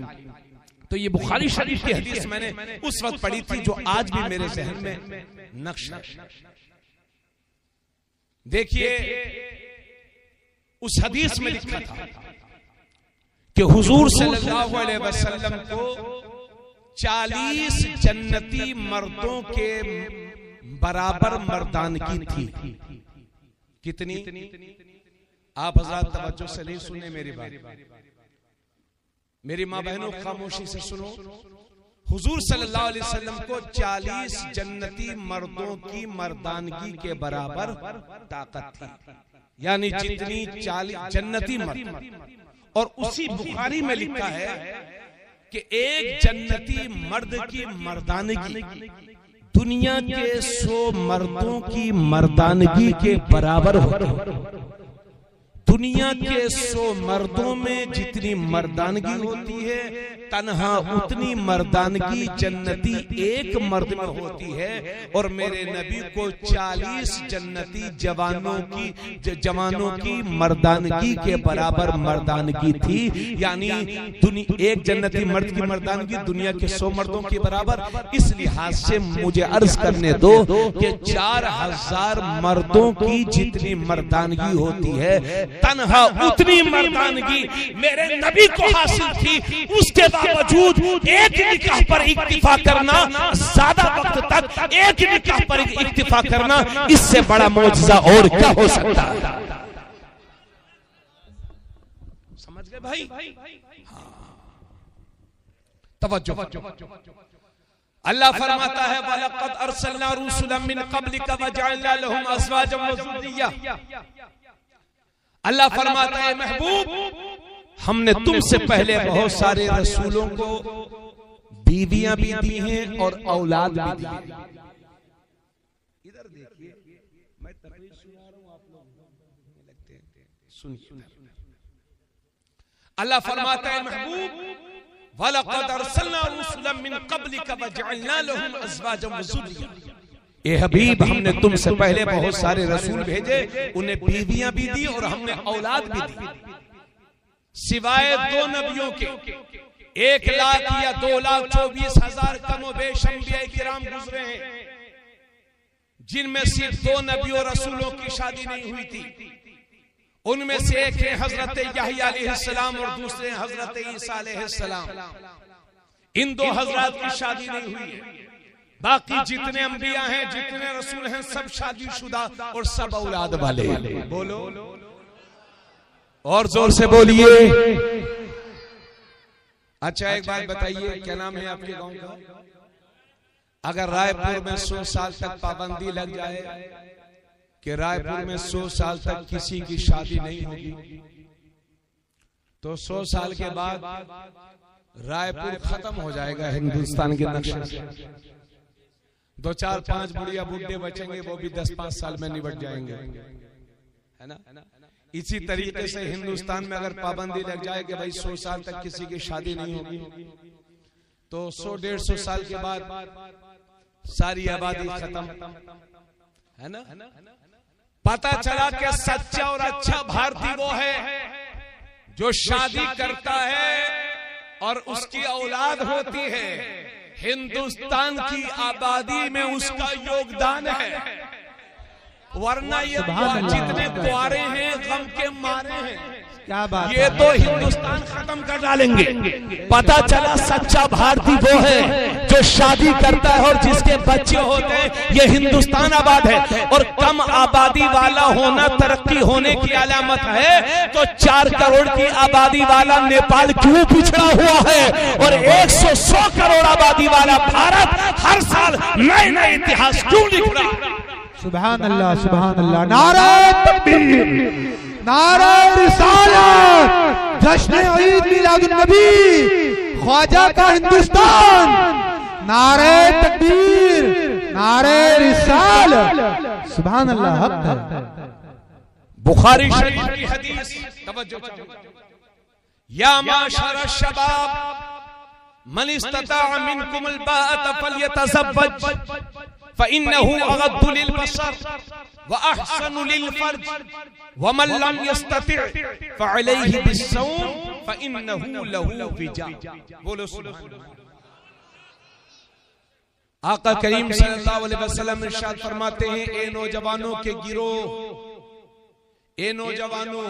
Speaker 1: तो ये बुखारी शरीफ की हदीस मैंने उस वक्त पढ़ी थी जो आज भी मेरे ज़हन में नक्श है। देखिए उस हदीस में लिखा था कि हुजूर सल्लल्लाहु अलैहि वसल्लम को 40 जन्नती मर्दों के बराबर मर्दानगी थी। कितनी? आप हज़रात तवज्जो से नहीं सुने मेरी बात। मेरी माँ बहनों खामोशी से सुनो। हुजूर सल्लल्लाहु अलैहि वसल्लम को 40 जन्नती मर्दों की मर्दानगी के बराबर ताकत थी, यानी जितनी 40 जन्नती मर्द। और उसी बुखारी में लिखा है कि एक जन्नती मर्द की मर्दानगी दुनिया के 100 मर्दों की मर्दानगी के बराबर होती। दुनिया के 100 मर्दों में जितनी मर्दानगी होती है तन्हा उतनी मर्दानगी जन्नती एक मर्द में होती है। और मेरे नबी को 40 जन्नती जवानों की मर्दानगी के बराबर मर्दानगी थी, यानी एक जन्नती मर्द की मर्दानगी दुनिया के 100 मर्दों के बराबर। इस लिहाज से मुझे अर्ज करने दो कि 4000 मर्दों की जितनी मर्दानगी होती है तन्हा उतनी मर्दानगी मेरे नबी को हासिल थी। उसके बावजूद एक निकाह पर इक्तिफा करना, ज्यादा वक्त तक एक निकाह पर इक्तिफा करना, इससे बड़ा मौजज़ा और क्या हो सकता है? समझ गए भाई? तवज्जो। अल्लाह फरमाता है वलक़द अरसलना रुसुलन मिन क़ब्लिका वजअलना लहुम अज़वाजन व ज़ुर्रिय्या। अल्लाह फरमाता है महबूब हमने तुमसे पहले बहुत सारे रसूलों को बीवियां भी दी हैं और औलाद भी दी। इधर सुनिए, अल्लाह फरमाता है महबूब वलक़द अरसलना रुसुलन मिन क़ब्लिका वजअलना लहुम अज़वाजन व ज़ुर्रिय्या, ए हबीब हमने तुमसे पहले बहुत सारे रसूल भेजे, उन्हें बीवियां भी दी और हमने औलाद भी दी, सिवाय 2 नबियों के 1,00,000 या 2,24,000 कमोबेश अंबिया किराम गुजरे हैं, जिनमें सिर्फ 2 नबियों रसूलों की शादी नहीं हुई थी। उनमें से एक है हजरत यहया अलैहिस्सलाम और दूसरे हजरत ईसा अलैहिस्सलाम। इन 2 हजरात की शादी नहीं हुई है। बाकी जितने अंबिया हैं, जितने रसूल हैं, सब शादीशुदा और सब औलाद वाले। बोलो और जोर से बोलिए। अच्छा एक बात बताइए, क्या नाम है आपके गांव का? अगर रायपुर में 100 साल तक पाबंदी लग जाए कि रायपुर में 100 साल तक किसी की शादी नहीं होगी, तो 100 साल के बाद रायपुर खत्म हो जाएगा हिंदुस्तान के नक्शे से। 2, 4, 5 बुढ़िया बुढ़े बचेंगे, वो भी 10-5 साल में निबट जाएंगे, है ना। इसी तरीके से हिंदुस्तान में अगर पाबंदी लग जाए कि भाई 100 साल तक किसी की शादी नहीं होगी, तो 100-150 साल के बाद सारी आबादी खत्म, है ना। पता चला कि सच्चा और अच्छा भारतीय वो है जो शादी करता है और उसकी औलाद होती है। हिंदुस्तान की आबादी में उसका योगदान है, वरना ये जितने कुआरे हैं गम के मारे हैं,
Speaker 2: क्या बात,
Speaker 1: ये तो हिंदुस्तान खत्म कर डालेंगे। पता चला सच्चा भारतीय वो है जो शादी करता है और जिसके बच्चे होते हैं। ये हिंदुस्तान आबाद है, और कम आबादी वाला होना तरक्की होने की अलामत है। तो 4 करोड़ की आबादी वाला नेपाल क्यों पिछड़ा हुआ है, और 100 करोड़ आबादी वाला भारत हर साल नए नए इतिहास क्यों लिख रहा है?
Speaker 2: सुभान अल्लाह, सुभान अल्लाह। नारे तकबीर, नारे रिसालत, जश्न ईद मिलादुन नबी, ख्वाजा का हिंदुस्तान। नारे तकबीर, नारे रिसालत, सुभान अल्लाह। हक है।
Speaker 1: बुखारी शरीफ की हदीस, तवज्जो चाहूंगा। या माशर शबाब मन इस्तता मिनकुमुल बाअत फल्यतज़व्वज फ़इन्नहु अग़द्दु लिलबसर व अहसनु लिलफ़र्ज व मन लम यस्तति' फ़अलैहि बिस्सौम फ़इन्नहु लहू विजा। बोलो सुभान अल्लाह। आका करीम सल्लल्लाहु अलैहि वसल्लम इरशाद फरमाते हैं, ए नौजवानों के गिरोह, ए नौजवानों,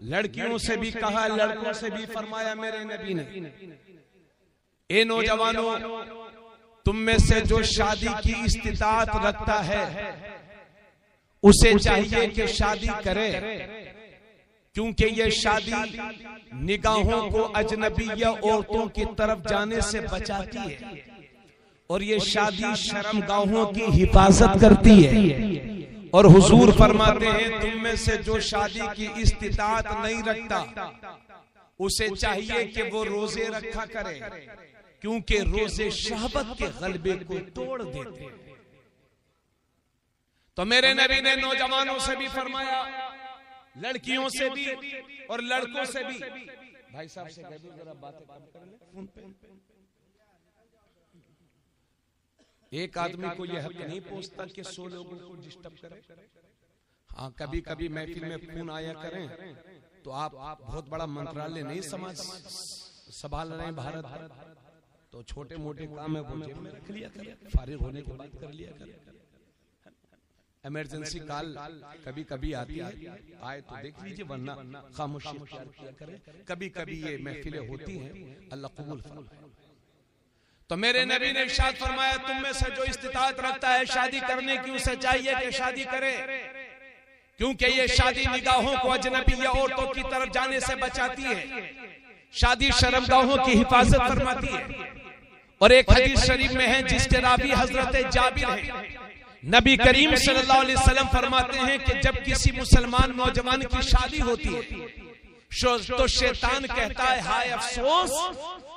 Speaker 1: लड़कियों से भी कहा, लड़कों से भी फरमाया मेरे नबी ने, ए नौजवानों, तुम में से जो शादी की इस्तिताअत रखता है उसे चाहिए कि शादी करे, क्योंकि ये शादी निगाहों को अजनबिया औरतों की तरफ जाने से बचाती है, और ये शादी शर्मगाहों की हिफाजत करती है। और हुजूर फरमाते हैं, तुम में से जो शादी की इस्तिताअत नहीं रखता उसे चाहिए कि वो रोजे रखा करे, क्योंकि रोजे शहवत के गलबे को तोड़ देते हैं। तो मेरे नबी ने नौजवानों से भी फरमाया, लड़कियों से भी और लड़कों से भी। भाई साहब से कह दो जरा बातें कम कर ले फोन पे। एक आदमी को यह हक नहीं पहुंचता कि 100 लोगों को डिस्टर्ब करे। हाँ, कभी कभी महफिल में फोन आया करें तो आप बहुत बड़ा मंत्रालय नहीं समाज संभाल रहे हैं भारत, तो छोटे मोटे काम है वो जेब में रख लिया करें, फारिग होने के बाद कर लिया करें। इमरजेंसी कॉल कभी कभी आती है, आए तो देख लीजिए, वरना खामोशी इख्तियार किया करें। कभी कभी ये महफिलें होती हैं, अल्लाह कबूल फरमाए। तो मेरे नबी ने इरशाद फरमाया, तुम में से जो इस्तिताअत रखता है शादी करने की, उसे चाहिए कि शादी करे, क्योंकि ये शादी निगाहों को अजनबी औरतों की तरफ जाने से बचाती है। शादी शर्मगाहों की हिफाजत फरमाती है। और एक हदीस शरीफ में है जिसके रावी हजरत जाबिर है, नबी करीम सल्लल्लाहु अलैहि वसल्लम फरमाते हैं कि जब किसी मुसलमान नौजवान की शादी होती है तो शैतान कहता है, हाय अफसोस,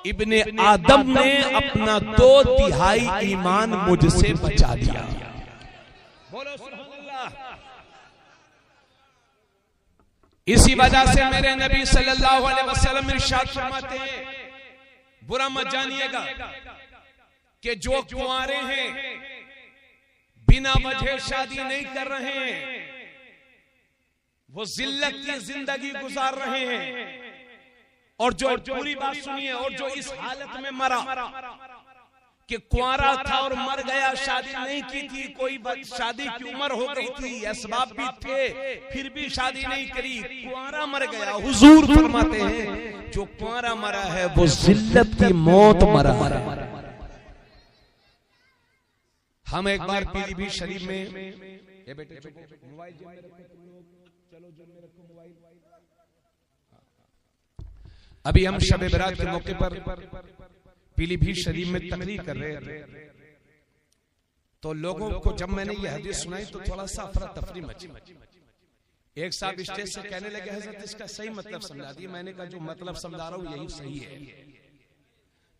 Speaker 1: इब्ने आदम ने अपना 2/3 ईमान मुझसे बचा दिया। बोलो सुभान अल्लाह। इसी वजह से मेरे नबी सल्लल्लाहु अलैहि वसल्लम इरशाद फरमाते हैं, बुरा मत जानिएगा कि जो कुंवारे हैं बिना वजह शादी नहीं कर रहे हैं वो जिल्लत की जिंदगी गुजार रहे हैं, और जो पूरी बात सुनिए, और जो इस हालत में मरा कि कुंवारा था और मर गया, शादी नहीं की थी, कोई शादी की उम्र हो गई थी, असबाब भी थे, फिर भी शादी नहीं करी, कुंवारा मर गया, हुजूर फरमाते हैं जो कुंवारा मरा है वो जिल्लत की मौत मरा। हम एक बार पीलीभीत शरीफ में, ये बेटे मोबाइल जेब में रखो तुम लोग, चलो जेब में रखो मोबाइल। अभी हम शब बरात के मौके पर पीलीभीत शरीफ में तकरीर कर रहे थे, तो लोगों को जब मैंने ये हदीस सुनाई तो थोड़ा सा अफरा तफरी मची। एक साहब स्टेज से कहने लगे, हजरत इसका सही मतलब समझा दिए। मैंने कहा जो मतलब समझा रहा हूं यही सही है।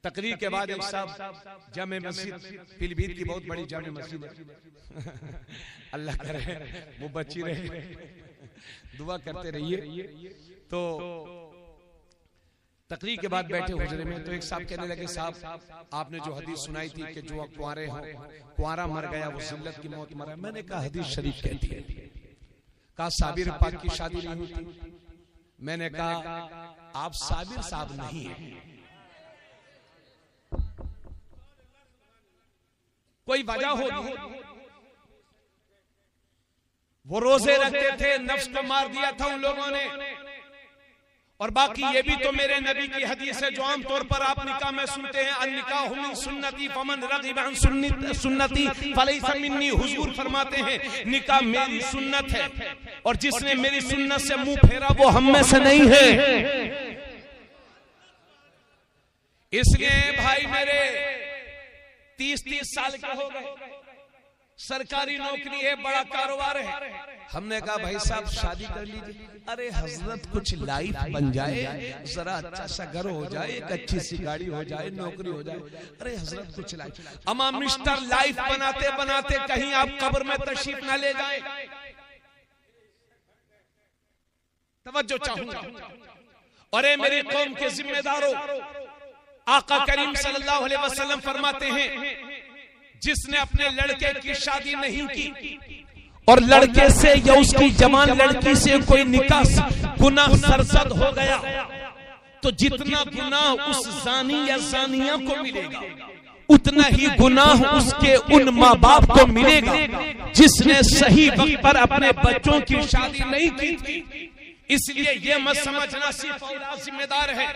Speaker 1: तकरीर के बाद एक साहब जामे मस्जिद, पीलीभीत की बहुत बड़ी जामे मस्जिद है, अल्लाह करे वो बची रहे, दुआ करते रहिए। तो तकरीर के बाद बैठे हुजरे में, तो एक साहब कहने लगे, साहब आपने जो हदीस सुनाई थी कि जो कुंवारे हो, कुंवारा मर गया वो जिल्लत की मौत मरा। मैंने कहा हदीस शरीफ कहती है। कहा साबिर पाक की शादी नहीं हुई थी। मैंने कहा आप साबिर साहब नहीं है, कोई वजह होगी। वो रोजे रखते थे, नफ्स को मार दिया था उन लोगों ने। और बाकी ये भी तो मेरे नबी की हदीस है जो आमतौर पर आप निकाह में सुनते हैं, अन्निकाहु मिन सुन्नती फमन रगिब अन सुन्नती फलैसा मिन्नी। हुजूर फरमाते हैं निकाह मेरी सुन्नत है, और जिसने मेरी सुन्नत से मुंह फेरा वो हम में से नहीं है। इसलिए भाई मेरे 30-30 साल के हो गए, सरकारी नौकरी है, बड़ा कारोबार है। हमने कहा भाई साहब शादी कर लीजिए। अरे हजरत कुछ लाइफ बन जाए, जरा अच्छा सा घर हो जाए, एक अच्छी सी गाड़ी हो जाए, नौकरी हो जाए। अरे हजरत कुछ लाइफ, अमा मिस्टर लाइफ बनाते बनाते कहीं आप कब्र में तशरीफ ना ले जाए। तवज्जो चाहूंगा। अरे मेरी कौम के जिम्मेदारों, आका करीम सल्लल्लाहु अलैहि वसल्लम फरमाते हैं जिसने अपने लड़के की शादी नहीं की और लड़के से या उसकी जवान लड़की से कोई निकाह गुनाह सरजद हो गया, तो जितना गुनाह उस जानी या जानिया को मिलेगा उतना ही गुनाह उसके उन माँ बाप को मिलेगा जिसने सही वक्त पर अपने बच्चों की शादी नहीं की थी। इसलिए ये मत समझना सिर्फ औलाद जिम्मेदार है।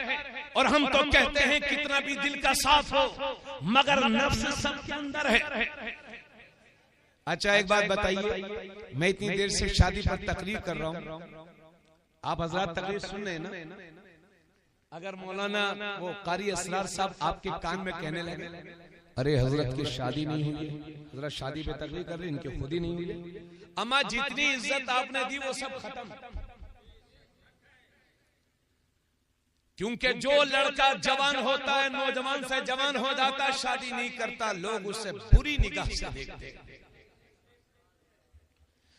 Speaker 1: और हम तो कहते हैं कितना भी दिल का साफ हो मगर नफ्स सबके अंदर है। अच्छा एक बात बताइए, मैं इतनी देर से शादी पर तकरीर कर रहा हूँ, आप हजरत तकरीर सुन रहे हैं ना? अगर मौलाना वो कारी असरार साहब आपके कान में कहने लगे अरे हजरत की शादी नहीं हुई है, हजरत शादी पे तकरीर कर रहे, इनके खुद ही नहीं हुई, अम्मा जितनी इज्जत आपने दी वो सब खत्म। क्योंकि जो लड़का जवान होता है, नौजवान से जवान हो जाता है, शादी नहीं करता, लोग उससे बुरी निगाह से देखते हैं।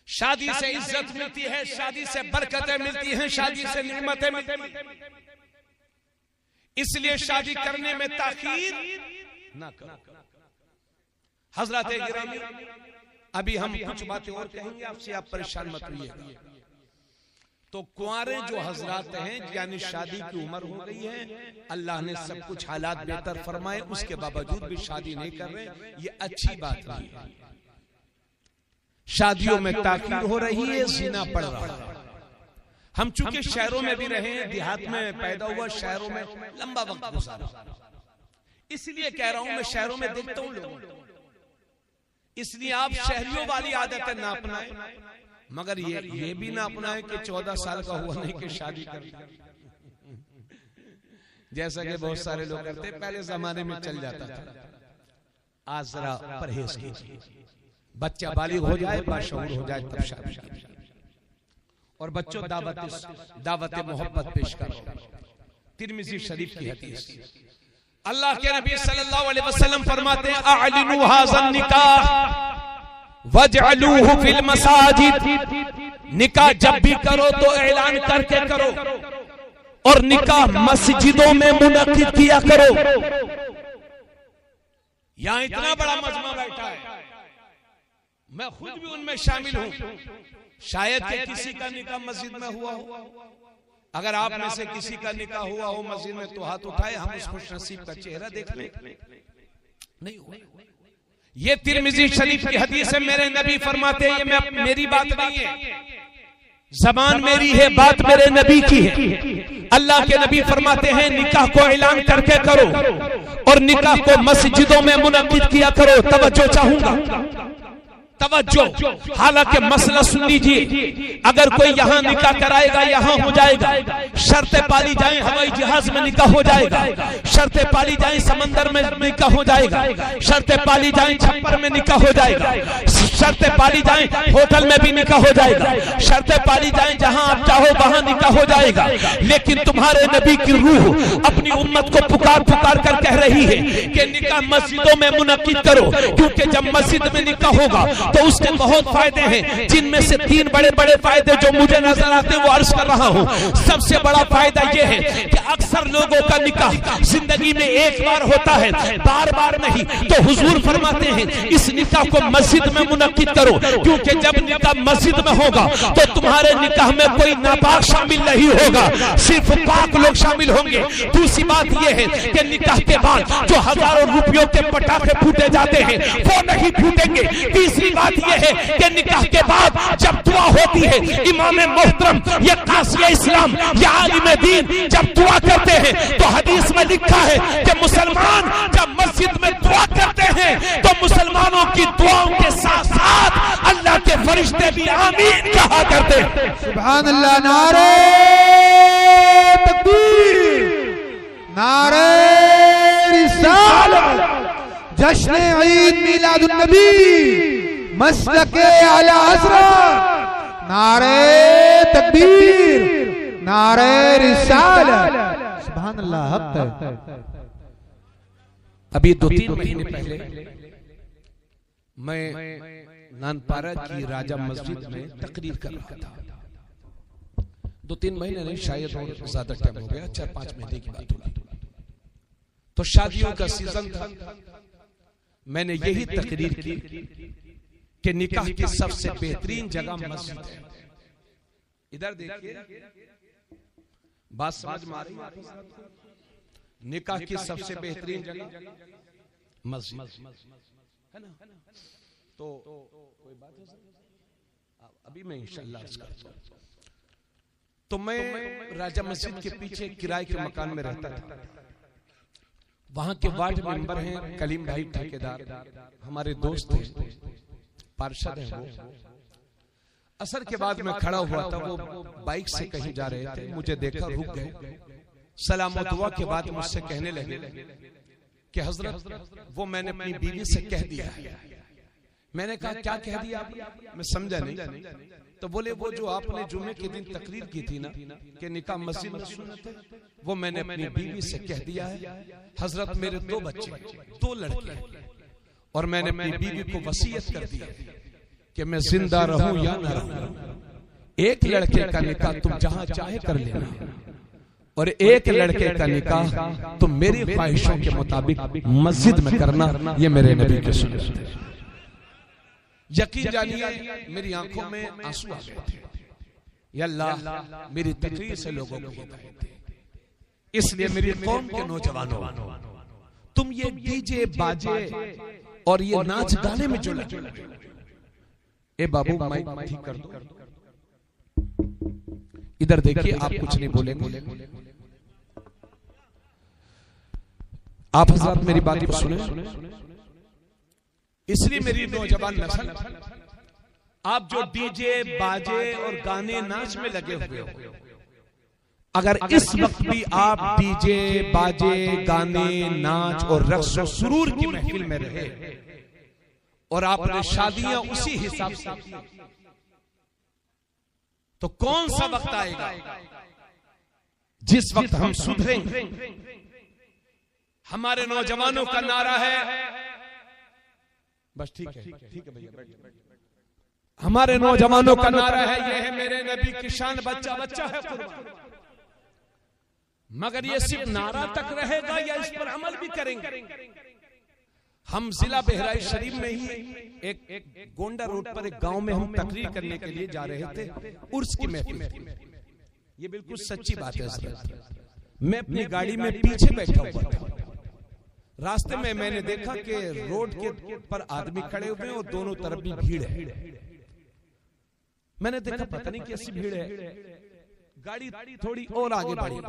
Speaker 1: शादी से इज्जत मिलती है, शादी से बरकतें मिलती हैं, शादी से निअमतें मिलती हैं। इसलिए शादी करने में ताखीर ना करो। हजरत गिरामी, अभी हम कुछ बातें और कहेंगे आपसे, आप परेशान मत होइए। तो कुंवारे जो हजरात हैं यानी शादी की उम्र हो गई है, अल्लाह ने सब कुछ हालात बेहतर फरमाए, उसके बावजूद भी शादी नहीं कर रहे, ये अच्छी बात नहीं है। शादियों में ताखीर हो रही है, ज़िना बढ़ रहा है। हम चूंकि शहरों में भी रहे हैं, देहात में पैदा हुआ, शहरों में लंबा वक्त गुजारा, इसलिए कह रहा हूं मैं शहरों में देखता हूं लोगों को। इसलिए आप शहरियों वाली आदतें ना अपनाएं, मगर ये भी ना अपनाएं कि 14 साल का हुआ नहीं कि शादी कर, जैसा कि बहुत सारे लोग करते, पहले जमाने में चल जाता था। आज जरा परहेज कीजिए, बच्चा बालिग हो जाए, बाशऊर हो जाए तब शादी कीजिए। और बच्चों दावत मोहब्बत पेश करो। तिरमिज़ी शरीफ की हदीस, अल्लाह के नबी सल्लल्लाहु अलैहि वसल्लम फरमाते हैं अअलिनु हाज़ा निकाह, वजअलूहु फिल मसाजिद, निकाह जब भी करो तो ऐलान करके करो और निकाह मस्जिदों में मुनक्किद किया करो। यहां इतना बड़ा मजमा बैठा है, मैं खुद भी उनमें शामिल हूं। शायद कि किसी का निकाह मस्जिद में हुआ हो। अगर आप में से किसी का निकाह हुआ हो मस्जिद में तो हाथ उठाए, हम उस खुशनसीब का चेहरा देख लें। नहीं हुआ। ये तिरमिज़ी शरीफ की हदीस है, मेरे नबी फरमाते हैं, ये मेरी बात नहीं है, ज़बान मेरी है, बात मेरे नबी की है। अल्लाह के नबी फरमाते हैं निकाह को ऐलान करके करो और निकाह को मस्जिदों में मुनक्किद किया करो। तवज्जो चाहूंगा, तवज्जो। हालांकि मसला सुन लीजिए, अगर कोई यहाँ निकाह कराएगा यहाँ हो जाएगा, शर्तें पाली जाए हवाई जहाज में निकाह हो जाएगा, शर्तें पाली जाए समंदर में निकाह हो जाएगा, शर्तें पाली जाए छप्पर में निकाह हो जाएगा, शर्तें पाली जाए होटल में भी निकाह हो जाएगा, शर्तें पाली जाए जहां आप चाहो वहां निकाह हो जाएगा। लेकिन तुम्हारे नबी की रूह अपनी उम्मत को पुकार पुकार कर कह रही है कि निकाह मस्जिदों में मुनक्किद करो, क्योंकि जब मस्जिद में निकाह होगा तो उसके बहुत फायदे हैं, जिनमें से 3 बड़े बड़े फायदे जो मुझे नजर आते हैं वो अर्ज कर रहा हूं। सबसे बड़ा फायदा यह है कि अक्सर लोगों का निकाह जिंदगी में एक बार होता है, बार बार नहीं। तो हुजूर फरमाते हैं इस निकाह को मस्जिद में मुनक्किद करो, क्योंकि जब निकाह मस्जिद में होगा तो तुम्हारे निकाह में कोई नापाक शामिल नहीं होगा, सिर्फ पाक लोग शामिल होंगे। दूसरी बात यह है कि निकाह के बाद जो हजारों रुपयों के पटाखे फूटे जाते हैं वो नहीं फूटेंगे। तीसरी बात यह है कि निकाह के बाद जब दुआ होती है, इमाम मोहतरम या कासी इस्लाम या आलिम दीन जब दुआ करते हैं तो हदीस में लिखा है कि मुसलमान जब मस्जिद में दुआ करते हैं तो मुसलमानों की दुआओं के साथ साथ अल्लाह के फरिश्ते भी आमीन कहा करते हैं।
Speaker 2: सुभान अल्लाह। नारे तकबीर, नारे रिसालत, जश्न ईद मिलादुन नबी, मसलके आला हज़रत, नारे तकबीर, नारे रिसालत। सुभान अल्लाह। हक है।
Speaker 1: अभी 2-3 महीने पहले मैं नानपारा की राजा मस्जिद में तकरीर कर रहा था। 2-3 महीने नहीं, शायद और ज्यादा टाइम हो गया, 4-5 महीने की बात होगी। तो शादियों का सीजन था। मैंने यही तकरीर की कि निकाह की सबसे बेहतरीन जगह मस्जिद है। इधर देखिए, बात समझ में आ रही है? निकाह की सबसे बेहतरीन जगह मस्जिद है ना। तो कोई बात है अभी मैं इंशाअल्लाह अर्ज करता हूं। तो मैं राजा मस्जिद के पीछे किराए के मकान में रहता था। वहां के वार्ड मेंबर हैं कलीम भाई ठेकेदार, हमारे दोस्त हैं, पार्षद हैं वो। असर के बाद मैं खड़ा हुआ था, वो बाइक से कहीं जा रहे थे, मुझे देखा रुक गए। सलाम और दुआ के बाद मुझसे कहने लगे कि हजरत वो मैंने अपनी बीवी से कह दिया है। मैंने कहा क्या कह दिया आपने? मैं समझा नहीं। तो बोले वो जो आपने जुमे के दिन तकरीर की थी ना कि निकाह मस्जिद में सुन्नत है, वो मैंने अपनी बीवी से कह दिया है। हजरत मेरे 2 बच्चे, 2 लड़के, और मैंने अपनी बीवी को वसीयत कर दी कि मैं जिंदा रहूं या न रहूं, एक लड़के का निकाह तुम जहां चाहे कर लेना, और एक लड़के का निकाह तुम मेरी ख्वाहिशों के मुताबिक मस्जिद में करना। ये मेरे नबी की सुन्नत है। यकीन जानिए मेरी आंखों में आंसू आ गए थे। या अल्लाह मेरी तकरीर से लोगों को हिदायत दे। इसलिए मेरी कौम के नौजवानों, तुम ये डीजे बाजे और ये नाच गाने में जो लगे, ए बाबू माइक ठीक कर दो, इधर देखिए, आप कुछ नहीं बोलेंगे। आप हज़रात मेरी बात को सुने। इसलिए मेरी नौजवान नस्ल, आप जो डीजे बाजे और गाने नाच में लगे हुए हो, अगर इस वक्त भी आप डीजे बाजे गाने नाच और रक्स और सुरूर की महफिल में रहे और आपने शादियां उसी हिसाब से, तो कौन सा वक्त आएगा जिस वक्त हम सुधरेंगे? हमारे नौजवानों का नारा है, बस ठीक है भैया, बैठ। हमारे नौजवानों का नारा है, ये है मेरे नबी की शान, बच्चा बच्चा है कुर्बान। मगर ये सिर्फ नारा तक रहेगा या इस पर अमल भी करेंगे? हम जिला बहराइच शरीफ में ही एक गोंडा रोड पर एक गांव में हम तकरीर करने के लिए जा रहे थे, उर्स की महफिल। ये बिल्कुल सच्ची बात है हज़रत। मैं अपनी गाड़ी में पीछे बैठा हुआ था। रास्ते में मैंने देखा कि रोड के पर आदमी खड़े हुए हैं और दोनों तरफ भी भीड़ है। मैंने देखा पता नहीं कैसी भीड़ है। गाड़ी थोड़ी और आगे बढ़ी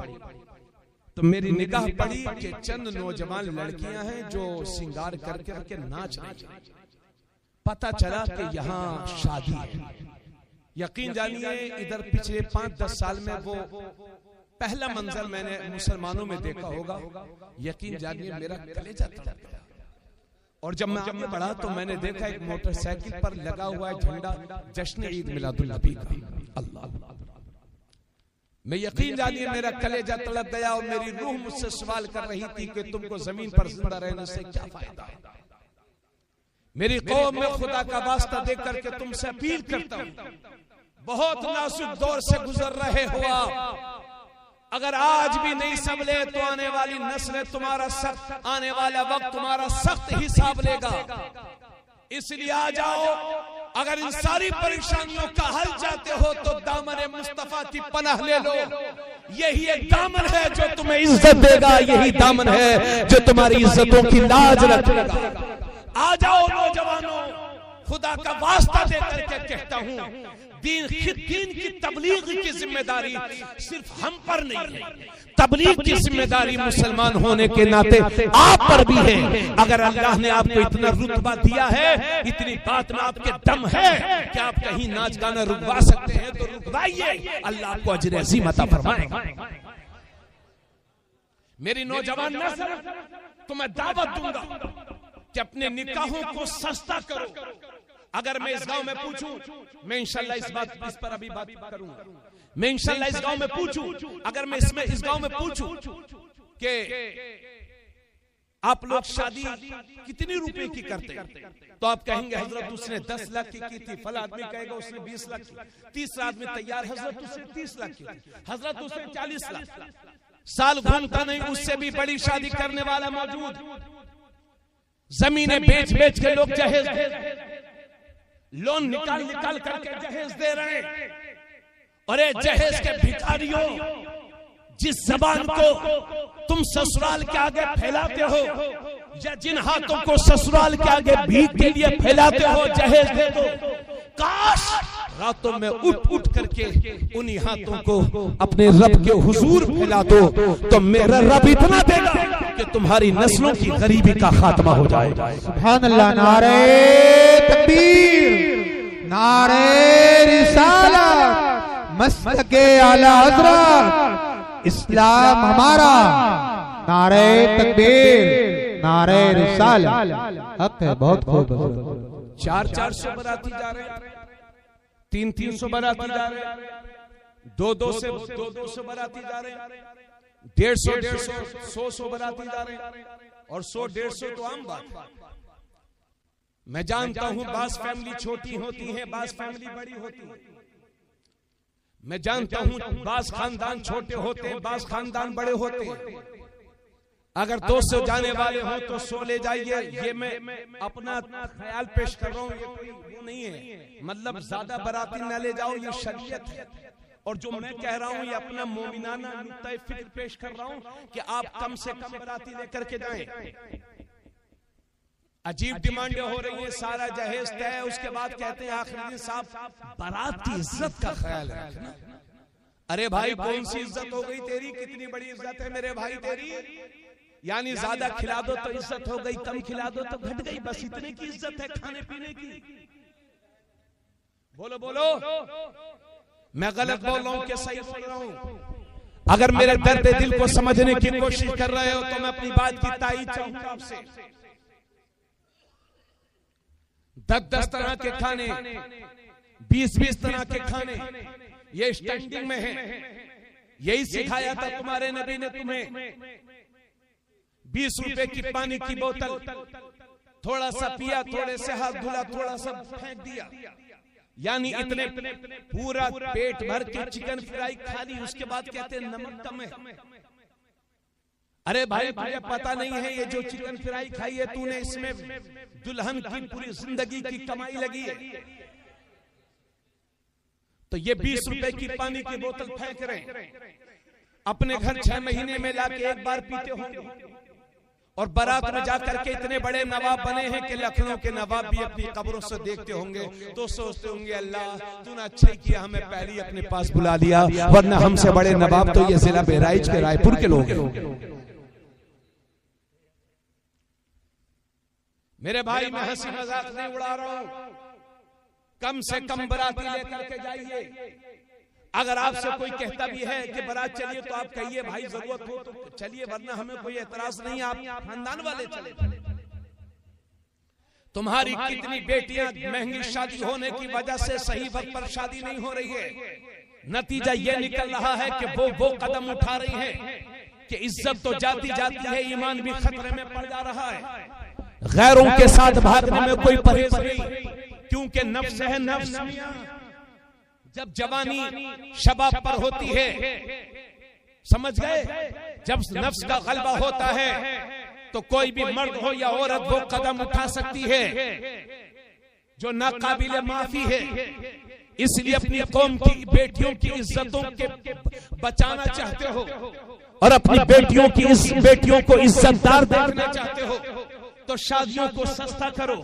Speaker 1: तो मेरी निगाह पड़ी कि चंद नौजवान लड़कियां हैं जो श्रृंगार करके नाच रही हैं। पता चला कि यहाँ शादी है। यकीन जानिए इधर पिछले 5-10 साल में वो पहला मंजर मैंने मुसलमानों में देखा होगा। यकीन जानिए मेरा कलेजा तड़प गया। और जब मैं आगे बढ़ा तो मैंने देखा एक मोटरसाइकिल पर लगा हुआ है झंडा जश्न ईद मिलादुल नबी का। अल्लाह, मैं यकीन जानिए मेरा कलेजा तड़प गया और मेरी रूह मुझसे सवाल कर रही थी कि तुमको जमीन पर जिंदा रहने से क्या फायदा है। मेरी कौम में खुदा का वास्ता देख करके तुमसे अपील करता हूं, बहुत नाजुक दौर से गुजर रहे हो आप। अगर आज भी नहीं संभले तो आने वाली नस्लें तुम्हारा सख्त, आने वाला वक्त तुम्हारा सख्त हिसाब लेगा। इसलिए आ जाओ, अगर इन सारी परेशानियों का हल चाहते हो तो दामन मुस्तफा की पनाह ले लो। यही एक दामन है जो तुम्हें इज्जत देगा, यही दामन है जो तुम्हारी इज्जतों की लाज रखेगा। आ जाओ नौजवानों, खुदा का वास्ता दे करके कहता हूं, दीन की तबलीग की जिम्मेदारी सिर्फ हम पर नहीं है, तबलीग की जिम्मेदारी मुसलमान होने के नाते आप पर भी है। अगर अल्लाह ने आपको इतना रुतबा दिया है, इतनी बात में आपके दम है कि आप कहीं नाच गाना रुकवा सकते हैं तो रुकवाइए, अल्लाह आपको अजर अज़ीम अता फरमाएगा। मेरी नौजवान नस्ल तो मैं दावत दूंगा कि अपने निकाहों को सस्ता करो। अगर मैं इस गांव में पूछूं, मैं इंशाल्लाह इस पर अभी बात करूंगा। मैं इंशाल्लाह इस गांव में पूछूं, अगर मैं इस गांव में पूछूं कि आप लोग शादी कितनी रुपए की करते हैं, तो आप कहेंगे हजरत उसने 10 लाख की थी, फला आदमी कहेगा उसने 20 लाख की, तीसरा आदमी तैयार हजरत उसने 30 लाख की, हजरत उसने 40 लाख। साल घूमता नहीं उससे भी बड़ी शादी करने वाला मौजूद। जमीनें बेच बेच के लोग जहेज, लोन निकाल करके जहेज दे रहे हैं। और जहेज के भिखारियों, जिस जबान को तुम ससुराल के आगे फैलाते हो या जिन हाथों को ससुराल के आगे भीख के लिए फैलाते हो, जहेज दे दो। काश रातों में उठ करके उन्हीं हाथों को अपने रब के हुजूर फैला दो, तो मेरा रब इतना देगा कि तुम्हारी नस्लों की गरीबी का खात्मा हो जाएगा।
Speaker 2: सुभान अल्लाह। नारे तकबीर, नारे रिसालत, मस्तके आला हज़रत, इस्लाम हमारा। नारे तकबीर, नारे रिसालत। हक है, बहुत खूब।
Speaker 1: 400 बाराती जा रहे हैं, 300 बाराती जा रहे हैं, 200 बाराती जा रहे हैं, 150 100 बाराती जा रहे हैं, और 100-150 तो आम बात है। मैं जानता हूं बास फैमिली छोटी होती है, बास फैमिली बड़ी होती है। मैं जानता हूं बास खानदान छोटे होते हैं, बास खानदान बड़े होते हैं। अगर 200 जाने वाले हो तो 100 ले जाइए। ये मैं अपना ख्याल पेश कर रहा हूँ, ये कोई वो नहीं है, मतलब ज्यादा बाराती न ले जाओ, ये शरीयत है। और जो मैं कह रहा हूँ ये अपना मोमिनाना नुक्ता फिक्र पेश कर रहा हूँ कि आप कम से कम बाराती लेकर के जाएं। अजीब डिमांडें हो रही है, सारा जहेज तय, उसके बाद कहते हैं आखिरी दिन साहब बारात की इज्जत का ख्याल रखना। अरे भाई कौन सी इज्जत हो गई तेरी, कितनी बड़ी इज्जत है मेरे भाई तेरी। यानी ज्यादा खिला दो तो इज्जत हो गई, कम खिला दो तो घट गई, बस इतने की इज्जत है खाने पीने की। बोलो बोलो, मैं गलत बोल रहा हूं कि सही बोल रहा हूं? अगर मेरे दर्द दिल को समझने की कोशिश कर रहे हो तो मैं अपनी बात की तायीद चाहूंगा आपसे। 10-10 तरह के खाने, 20-20 तरह के खाने, ये स्टैंडिंग में है। यही सिखाया था तुम्हारे नबी ने तुम्हें। 20 रुपए की पानी की बोतल, थोड़ा सा पिया, थोड़े से हाथ धुला, थोड़ा सा फेंक दिया। यानी इतने पूरा पेट भर के चिकन फ्राई खा ली, उसके बाद कहते हैं नमक कम है। अरे भाई तुझे पता नहीं है ये जो चिकन फ्राई खाई है तूने, इसमें दुल्हन की पूरी जिंदगी की कमाई लगी है। तो ये 20 रुपए की पानी की बोतल फेंक रहे, अपने घर 6 महीने में लाके एक बार पीते होंगे, और बारात में जाकर के इतने बड़े नवाब बने हैं कि लखनऊ के नवाब भी अपनी कब्रों से देखते होंगे तो सोचते होंगे अल्लाह तूने अच्छा ही किया हमें पहले अपने पास बुला लिया, वरना हमसे बड़े नवाब तो ये जिला बहराइच के रायपुर के लोग हैं। मेरे भाई मैं हंसी मजाक नहीं उड़ा रहा हूं, कम से कम बाराती लेकर के जाइए। अगर आपसे कोई कहता भी है कि बारात चलिए तो आप कहिए भाई जरूरत हो तो चलिए, वरना हमें कोई एतराज नहीं, आप खानदान वाले चले। तुम्हारी कितनी बेटियां महंगी शादी होने की वजह से सही वक्त पर शादी नहीं हो रही है, नतीजा ये निकल रहा है कि वो कदम उठा रही हैं कि इज्जत तो जाती जाती है, ईमान भी खतरे में पड़ जा रहा है। गैरों के साथ भागने में कोई परहेज नहीं, क्योंकि नफ्स है नफ्स। जब जवानी शबाब पर होती है, समझ गए, जब नफ्स का गलबा होता है तो कोई भी मर्द हो या औरत वो कदम उठा सकती है जो नाकाबिले माफी है। इसलिए अपनी कौम की बेटियों की इज्जतों के बचाना चाहते हो और अपनी बेटियों को इज्जतदार देखना चाहते हो तो शादियों को सस्ता करो।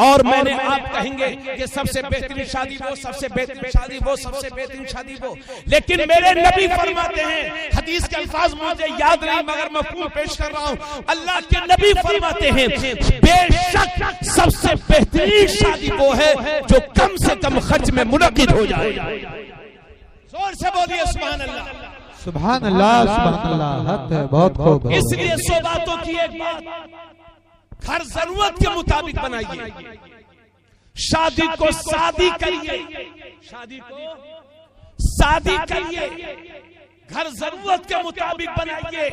Speaker 1: और मैंने आप कहेंगे कि सबसे बेहतरीन शादी वो, सबसे बेहतरीन शादी वो, सबसे बेहतरीन शादी वो, लेकिन मेरे नबी फरमाते हैं, हदीस के अल्फाज मुझे याद नहीं मगर मफहूम पेश कर रहा हूं, अल्लाह के नबी फरमाते हैं बेशक सबसे बेहतरीन शादी वो है जो कम से कम खर्च में मुनक्किद हो जाए। जोर से बोलिए सुभान अल्लाह,
Speaker 2: सुभान अल्लाह, सुभान अल्लाह, हद है, बहुत खूब।
Speaker 1: इसलिए 100 बातों की एक बात, हर जरूरत के मुताबिक बनाइए, शादी को शादी करिए, शादी को शादी करिए, घर जरूरत के मुताबिक बनाइए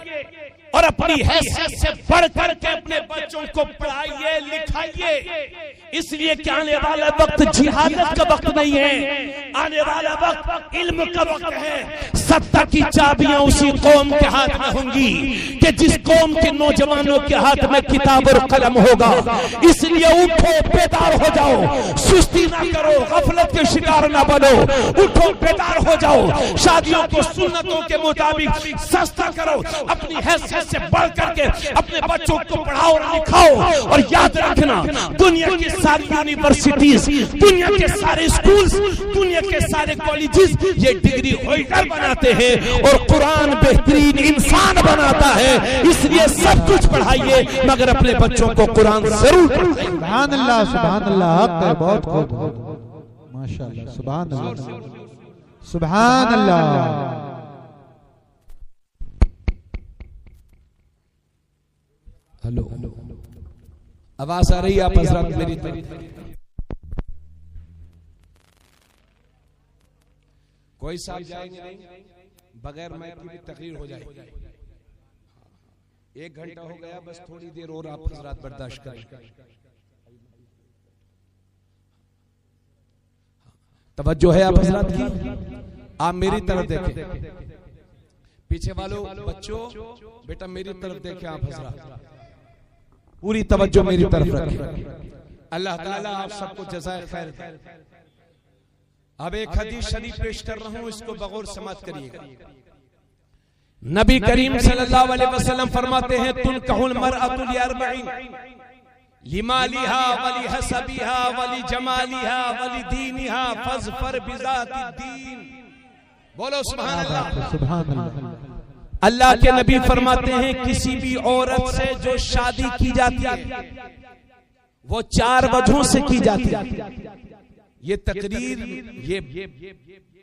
Speaker 1: और अपनी हैसियत से बढ़ करके अपने बच्चों को पढ़ाइए लिखाइए। इसलिए कि आने वाला वक्त जिहादत का वक्त नहीं है, आने वाला वक्त इल्म का वक्त है। सत्ता की चाबियां उसी कौम के हाथ में होंगी कि जिस कौम के नौजवानों के हाथ में किताब और कलम होगा। इसलिए उठो, बेदार हो जाओ, सुस्ती ना करो, गफलत के शिकार ना बनो, उठो बेदार हो जाओ, शादियों को सुन्नतों के मुताबिक सस्ता करो, अपनी हैसियत से बढ़ करके अपने बच्चों को पढ़ाओ और लिखाओ। और याद रखना, दुनिया की सारी यूनिवर्सिटीज, दुनिया के सारे स्कूल्स, दुनिया के सारे कॉलेजेस ये डिग्री होल्डर बनाते हैं और कुरान बेहतरीन इंसान बनाता है। इसलिए सब कुछ पढ़ाइए मगर अपने बच्चों को कुरान जरूर पढ़ाइए।
Speaker 2: सुभान अल्लाह, सुभान अल्लाह, हक है, बहुत खूब, माशाअल्लाह, सुभान अल्लाह, सुभान अल्लाह।
Speaker 1: हेलो, आवाज आ रही है आप हजरत मेरी तरफ? कोई साहब जाएंगे नहीं, बगैर माइक की भी तकरीर हो जाएगी। 1 घंटा हो गया, बस थोड़ी देर और आप हजरत बर्दाश्त करें। तवज्जो है आप हजरत की, आप मेरी तरफ देखें, पीछे वालों बच्चों बेटा मेरी तरफ देखें, आप हजरत पूरी तवज्जो मेरी तरफ रखें। अल्लाह ताला आप सबको जज़ाए खैर दे। अब एक हदीस शरीफ पेश कर रहा हूं, इसको बगौर समात करिएगा। नबी करीम सल्लल्लाहु अलैहि वसल्लम फरमाते हैं, तुनकहुल मरअतु लिअरबईन लिमालिहा वली हसबिहा वली जमालिहा वली दीनिहा फज़फर बिज़ातिद्दीन। बोलो सुभान अल्लाह,
Speaker 2: सुभान अल्लाह।
Speaker 1: अल्लाह के नबी फरमाते हैं, किसी भी औरत से जो शादी की जाती है वो 4 वजहों से की जाती है। ये तकरीर, ये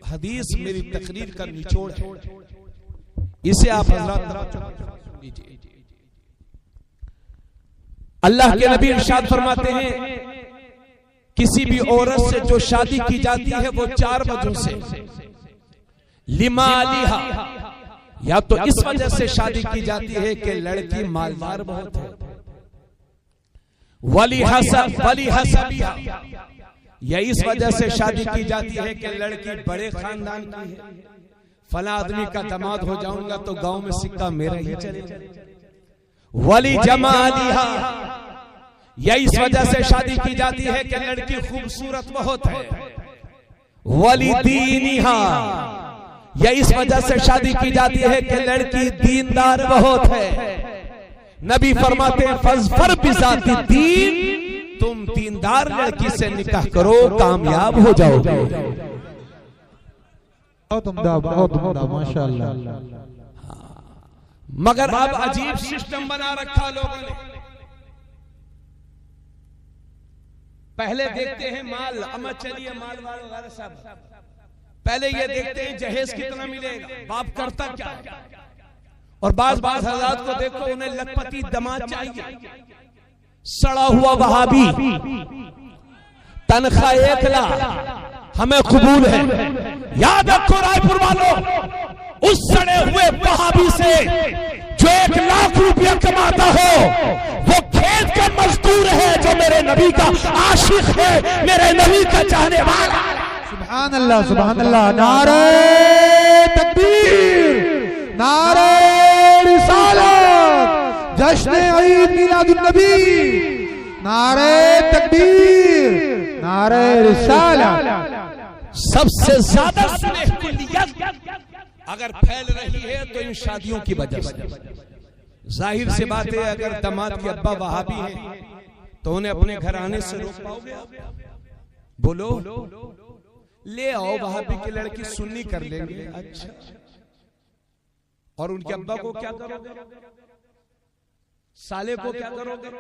Speaker 1: हदीस मेरी तकरीर का निचोड़ है, इसे आप हजरत लीजिए। अल्लाह के नबी इरशाद फरमाते हैं, किसी भी औरत से जो शादी की जाती है वो 4 वजहों से, लिमालिहा, या तो इस वजह से शादी की जाती है कि लड़की मालदार बहुत है, वली हसबिहा, या इस वजह से शादी की जाती है कि लड़की बड़े खानदान की है, फला आदमी का दामाद हो जाऊंगा तो गांव में सिक्का मेरा ही चलेगा। वली जमालिहा, या इस वजह से शादी की जाती है कि लड़की खूबसूरत बहुत है। वली दीनिहा, या इस वजह से शादी की जाती है कि लड़की दीनदार बहुत है। नबी फरमाते हैं फज़फर बिज़ाती दीन, तुम दीनदार लड़की से निकाह करो, कामयाब हो जाओगे।
Speaker 2: बहुत उम्दा, बहुत उम्दा, माशाअल्लाह।
Speaker 1: मगर अब अजीब सिस्टम बना रखा लोगों ने। पहले देखते हैं माल, अमा चलिए माल वाले साहब, पहले ये देखते हैं जहेज कितना मिलेगा, बाप करता क्या है। और बाज हज़रात को देखो, उन्हें लखपति दामाद चाहिए, सड़ा हुआ वहाबी, तनख्वाह 1 लाख हमें कबूल है। याद रखो रायपुर वालों, उस सड़े हुए वहाबी से जो 1 लाख रुपया कमाता हो वो खेत का मजदूर है, जो मेरे नबी का आशिक है, मेरे नबी का चाहने वाला।
Speaker 2: सुभान अल्लाह, सुभान अल्लाह। नारे तकबीर, नारे रिसालत, जश्न ईद मिलादुन नबी, नारे तकबीर, नारे रिसालत।
Speaker 1: सबसे ज्यादा सुलेह कुल्लियत अगर फैल रही है तो इन शादियों की वजह से। जाहिर सी बात है, अगर दामाद के अब्बा वहाबी हैं तो उन्हें अपने घर आने से रोक पाओगे? बोलो, ले आओ वहाबी की लड़की, सुन्नी कर लेंगे। अच्छा, और उनके अब्बा को क्या करोगे? साले को क्या करोगे?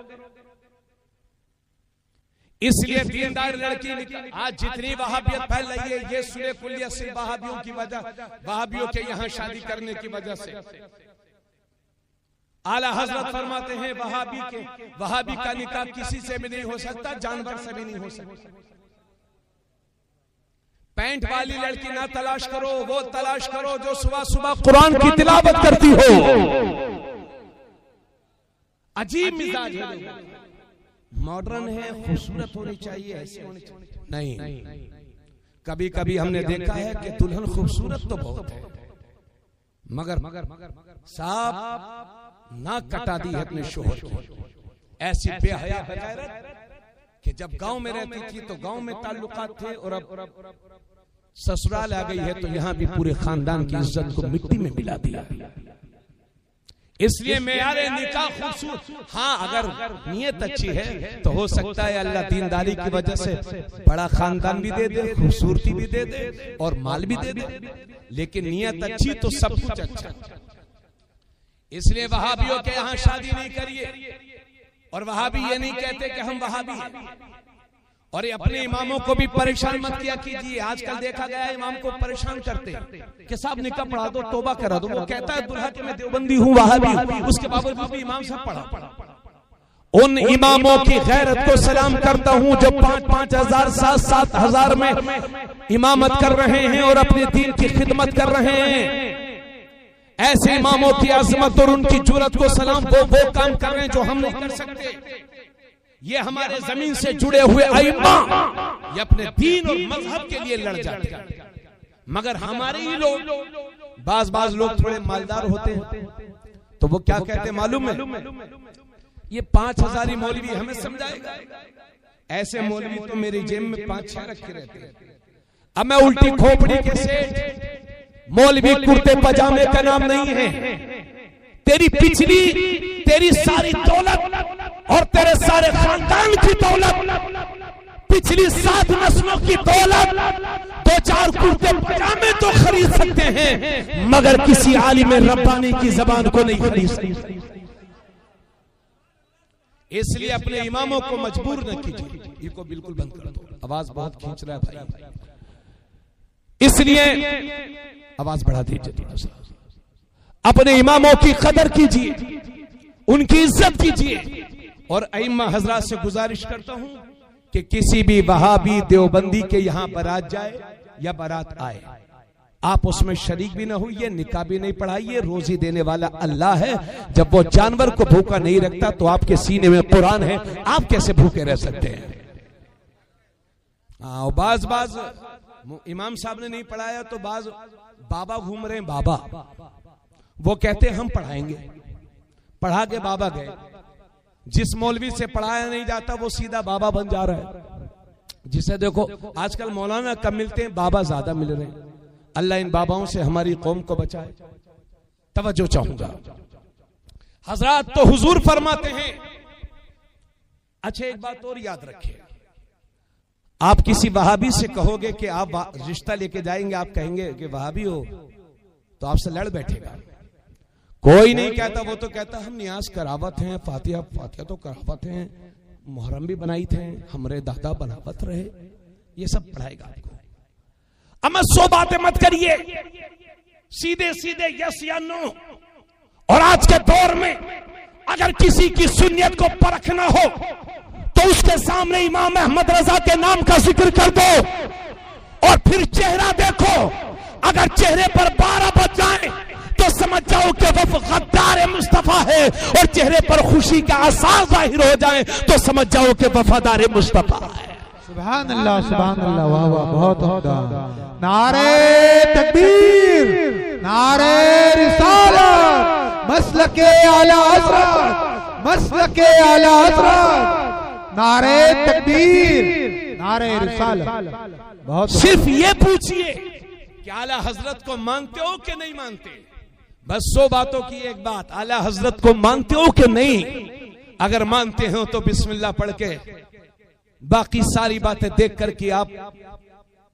Speaker 1: इसलिए दीनदार लड़की आज जितनी वहाबियत फैल रही है, ये सुले कुल्लियत सिर्फ वहाबियों की वजह, वहाबियों के यहाँ शादी करने की वजह से। आला हजरत फरमाते हैं वहाबी का निकाह किसी से भी नहीं हो सकता, जानवर से भी नहीं हो सकता। पैंट वाली लड़की ना तलाश करो, वो तलाश करो जो सुबह सुबह कुरान की तिलावत करती हो। अजीब मिजाज है, मॉडर्न है, खूबसूरत होनी चाहिए, ऐसी होनी चाहिए नहीं। कभी कभी हमने देखा है कि दुल्हन खूबसूरत तो बहुत है, मगर साहब नाक कटा दी है अपने शोहर की। ऐसी बेहया बगैरत कि जब गांव में रहती थी तो गांव में ताल्लुकात थे, और अब ससुराल आ गई है तो यहाँ भी पूरे खानदान की इज्जत को मिट्टी में मिला दिया। इसलिए मेयारे निकाह खूबसूरत। हाँ, अगर नियत अच्छी है तो हो सकता है अल्लाह दीनदारी की वजह से बड़ा खानदान भी दे दे, खूबसूरती भी दे दे और माल भी दे दे, लेकिन नियत अच्छी तो सब कुछ अच्छा। इसलिए वहाबियों के यहाँ शादी नहीं करिए, और वहाबी ये नहीं कहते कि हम वहाबी हैं, और अपने इमामों को भी परेशान मत किया कीजिए। आजकल देखा गया है इमाम को परेशान करते हैं कि साहब निकाह पढ़ा दो, तौबा करा दो। वो कहता है दुल्हा कि मैं देवबंदी हूँ, वहाबी हूँ, उसके बावजूद भी इमाम साहब पढ़ा। उन इमामों की गैरत को सलाम करता हूँ जो 5-5 हजार 7-7 हजार में इमामत कर रहे हैं और अपने दीन की खिदमत कर रहे हैं। ऐसे इमामों की अजमत और उनकी जुर्रत को सलाम। वो काम कर रहे हैं जो हम नहीं कर सकते। ये हमारे जमीन से जुड़े हुए अइम्मा, ये अपने दीन और मजहब के लिए लड़ जाते हैं। मगर हमारे ही लोग, बाज लोग थोड़े मालदार होते हैं तो वो क्या कहते हैं मालूम है? ये 5000 मौलवी हमें समझाएगा। ऐसे मौलवी तो मेरी जेब में 5-6 रखे रहते हैं। अब मैं उल्टी खोपड़ी के सेठ, मौलवी कुर्ते पजामे का नाम नहीं है। तेरी सारी दौलत और तेरे सारे खानदान की दौलत, पिछली 7 नस्लों की दौलत, 2-4 कुर्ते पजामे तो खरीद सकते हैं, मगर किसी आलिम रब्बानी की जबान को नहीं खरीद सकते। इसलिए अपने इमामों को मजबूर न कीजिए। इनको बिल्कुल बंद कर दो, आवाज बहुत खींच रहा है भाई, इसलिए आवाज बढ़ा दीजिए। अपने इमामों की कदर कीजिए, उनकी इज्जत कीजिए। और अइम्मा हजरात से गुजारिश करता हूं कि किसी भी वहाबी देवबंदी के यहां बारात जाए या बारात आए, आप उसमें शरीक भी ना हुई, निकाह भी नहीं पढ़ाइए। रोजी देने वाला अल्लाह है। जब वो जानवर को भूखा नहीं रखता तो आपके सीने में कुरान है, आप कैसे भूखे रह सकते हैं? हाँ, बाज इमाम साहब ने नहीं पढ़ाया तो बाज बाबा घूम रहे हैं, बाबा वो कहते हैं हम पढ़ाएंगे, पढ़ा के बाबा गए। जिस मौलवी से पढ़ाया नहीं जाता वो सीधा बाबा बन जा रहा है। जिसे देखो आजकल मौलाना कम मिलते हैं, बाबा ज्यादा मिल रहे हैं। अल्लाह इन बाबाओं से हमारी कौम को बचाए। तवज्जो चाहूंगा हजरात, तो हुजूर फरमाते हैं। अच्छा एक बात और याद रखिए, आप किसी वहाबी से कहोगे कि आप रिश्ता लेके जाएंगे, आप कहेंगे कि वहाबी हो, तो आपसे लड़ बैठेगा। कोई नहीं कहता, वो तो कहता हम नियाज करावत हैं, फातिहा तो करावत हैं, मुहर्रम भी बनाई थे, हमरे दादा बनावत रहे, ये सब पढ़ाएगा आपको। अब 100 बातें मत करिए, सीधे सीधे यस या नो। और आज के दौर में अगर किसी की सुन्नियत को परखना हो तो उसके सामने इमाम अहमद रजा के नाम का जिक्र कर दो और फिर चेहरा देखो। अगर चेहरे पर 12 बज जाए तो समझ जाओ कि वह गद्दार मुस्तफा है, और चेहरे पर खुशी का आसार जाहिर हो जाए तो समझ जाओ कि वफादार मुस्तफा है।
Speaker 2: सुभान अल्लाह, सुभान अल्लाह, वाह वाह, बहुत उम्दा। नारे तकबीर, नारे रिसालत, मसलके आला हज़रत, मसलके आला हज़रत, नारे तकबीर, नारे रिसालत। बहुत
Speaker 1: सिर्फ ये पूछिए कि आला हजरत को मानते हो कि नहीं मानते। बस 100 बातों की एक बात, आला हजरत को मानते हो कि नहीं। अगर मानते हो तो बिस्मिल्लाह पढ़ के बाकी सारी बातें देख करके आप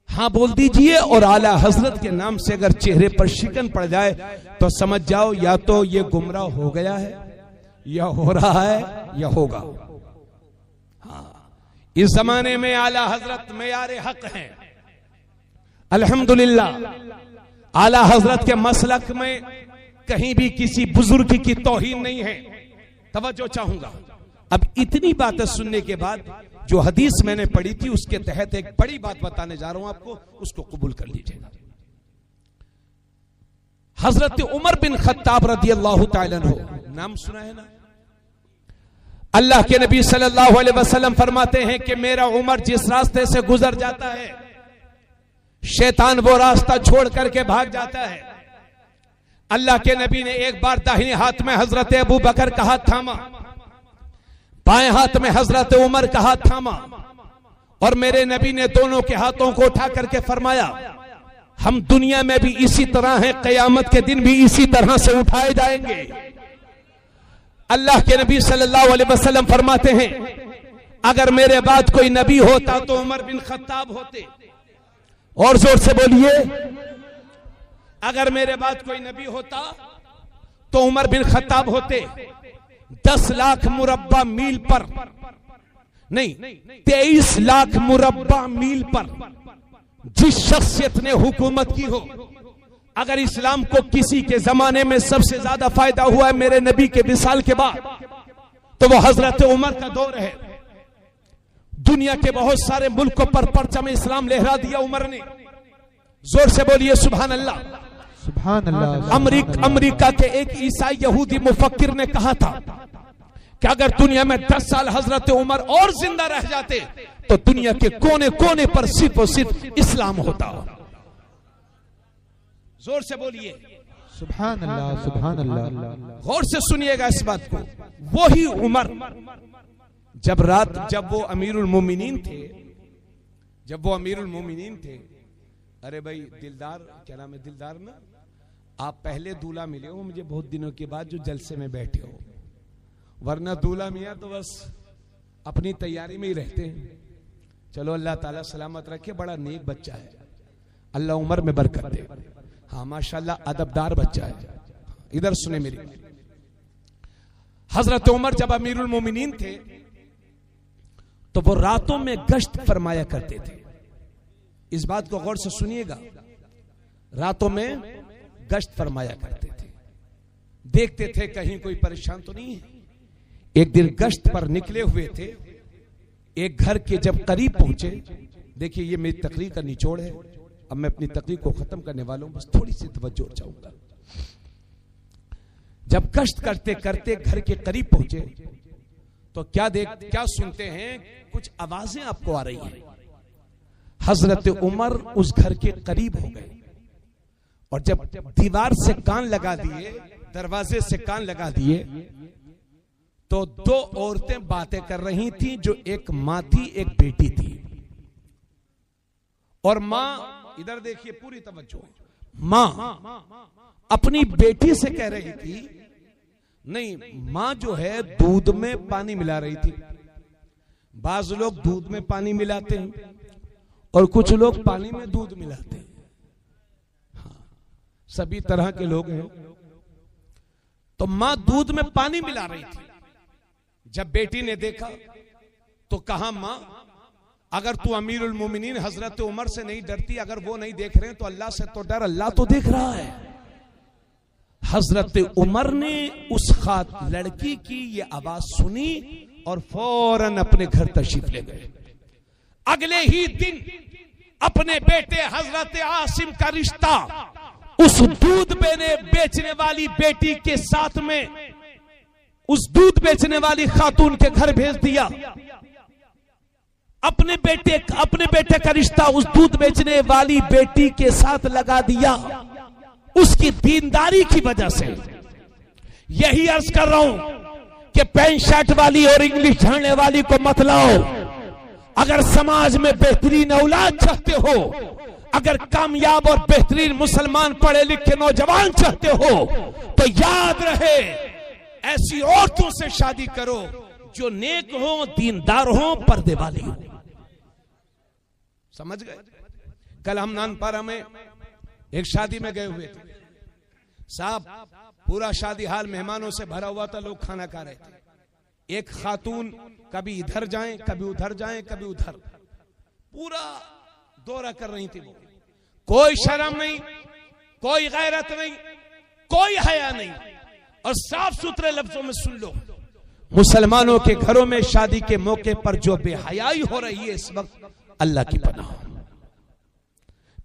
Speaker 1: हाँ बोल दीजिए। और आला हजरत के नाम से अगर चेहरे पर शिकन पड़ जाए तो समझ जाओ या तो ये गुमराह हो गया है, या हो रहा है, या होगा। हाँ, इस जमाने में आला हजरत मेयारे हक हैं, अल्हम्दुलिल्लाह। आला हजरत के मसलक में कहीं भी किसी बुजुर्ग की तौहीन नहीं है। तवज्जो चाहूंगा। अब इतनी बातें सुनने के बाद जो हदीस मैंने पढ़ी थी उसके तहत एक बड़ी बात बताने जा रहा हूं आपको, उसको कबूल कर लीजिएगा। हजरत उमर बिन खत्ताब रदियल्लाहु ताला अन्हु, नाम सुना है ना? अल्लाह के नबी सल्लल्लाहु अलैहि वसल्लम फरमाते हैं कि मेरा उमर जिस रास्ते से गुजर जाता है शैतान वो रास्ता छोड़ करके भाग जाता है। अल्लाह के नबी ने एक बार दाहिने हाथ में हजरत अबू बकर का हाथ थामा, बाएं हाथ में हजरत उमर का हाथ थामा, और मेरे नबी ने दोनों के हाथों को उठा करके फरमाया हम दुनिया में भी इसी तरह हैं, कयामत के दिन भी इसी तरह से उठाए जाएंगे। अल्लाह के नबी सल्लल्लाहु अलैहि वसल्लम फरमाते हैं अगर मेरे बाद कोई नबी होता तो उमर बिन खत्ताब होते। और जोर से बोलिए, अगर मेरे बाद कोई नबी होता तो उमर बिन खत्ताब होते। 10 लाख मुरब्बा मील पर नहीं, 23 लाख मुरब्बा मील पर जिस शख्सियत ने हुकूमत की हो, अगर इस्लाम को किसी के जमाने में सबसे ज्यादा फायदा हुआ है मेरे नबी के विसाल के बाद तो वो हजरत उमर का दौर है। दुनिया के बहुत सारे मुल्कों पर परचम इस्लाम लहरा दिया उमर ने। जोर से बोलिए सुभान अल्लाह,
Speaker 2: सुभान अल्लाह।
Speaker 1: अमेरिका के एक ईसाई यहूदी मुफक्किर ने कहा था कि अगर दुनिया में 10 साल हजरत उमर और जिंदा रह जाते तो दुनिया के कोने कोने पर सिर्फ और सिर्फ इस्लाम होता। जोर से बोलिए
Speaker 2: सुभान अल्लाह, सुभान अल्लाह।
Speaker 1: गौर से सुनिएगा इस बात को। वही उमर जब वो अमीरुल मोमिनीन थे, अरे भाई दिलदार, क्या नाम है दिलदार ना, आप पहले दूल्हा मिले हो मुझे बहुत दिनों के बाद जो जलसे में बैठे हो, वरना दूल्हा मियां तो बस अपनी तैयारी में ही रहते हैं। चलो अल्लाह ताला सलामत रखे, बड़ा नेक बच्चा है, अल्लाह उम्र में बरकत दे। हाँ माशाल्लाह अदबदार बच्चा है। इधर सुने मेरी, हजरत उमर जब अमीरुल मोमिनीन थे तो वो रातों में गश्त फरमाया करते थे। इस बात को गौर से सुनिएगा, रातों में गश्त फरमाया करते थे, देखते थे कहीं कोई परेशान तो नहीं है। एक दिन गश्त पर निकले हुए थे, एक घर के जब करीब पहुंचे, देखिए ये मेरी तकरीर का निचोड़ है, अब मैं अपनी तकरीर को खत्म करने वाला हूं, बस थोड़ी सी तवज्जो चाहूंगा। जब गश्त करते करते घर के करीब पहुंचे तो क्या सुनते हैं, कुछ आवाजें आपको आ रही हैं। हजरत उमर उस घर के करीब हो गए और जब दीवार से कान लगा दिए, दरवाजे से कान लगा दिए, तो दो औरतें बातें कर रही थी, जो एक मां थी एक बेटी थी। और मां, इधर देखिए पूरी तवज्जो, मां अपनी बेटी से कह रही थी, नहीं, मां जो है दूध में पानी मिला रही थी। बाज लोग दूध में पानी मिलाते हैं और कुछ लोग पानी में दूध मिलाते हैं। हाँ, सभी तरह के लोग हैं। तो मां दूध में पानी मिला रही थी। जब बेटी ने देखा तो कहा, मां अगर तू अमीरुल मोमिनीन हजरत उमर से नहीं डरती, अगर वो नहीं देख रहे हैं तो अल्लाह से तो डर, अल्लाह तो देख रहा है। हजरत उमर ने उस लड़की की ये आवाज सुनी और फौरन अपने घर तशरीफ ले गए। अगले ही दिन अपने बेटे हजरत आसिम का रिश्ता उस दूध बेचने वाली बेटी के साथ में उस दूध बेचने वाली खातून के घर भेज दिया। अपने बेटे का रिश्ता उस दूध बेचने वाली बेटी के साथ लगा दिया, उसकी दीनदारी की वजह से। यही अर्ज कर रहा हूं कि पैंट शर्ट वाली और इंग्लिश झाड़ने वाली को मत लाओ। अगर समाज में बेहतरीन औलाद चाहते हो, अगर कामयाब और बेहतरीन मुसलमान पढ़े लिखे नौजवान चाहते हो, तो याद रहे ऐसी औरतों से शादी करो जो नेक हो, दीनदार हो, पर्दे वाली हो। समझ गए? कल हम नानपारा में एक शादी में गए हुए थे साहब, पूरा शादी हाल मेहमानों से भरा हुआ था, लोग खाना खा रहे थे। एक खातून कभी इधर जाएं, कभी उधर जाएं, कभी उधर, पूरा दौरा कर रही थी। वो कोई शर्म नहीं, कोई गैरत नहीं, कोई हया नहीं। और साफ सुथरे लफ्जों में सुन लो, मुसलमानों के घरों में शादी के मौके पर जो बेहयाई हो रही है इस वक्त, अल्लाह की पनाह।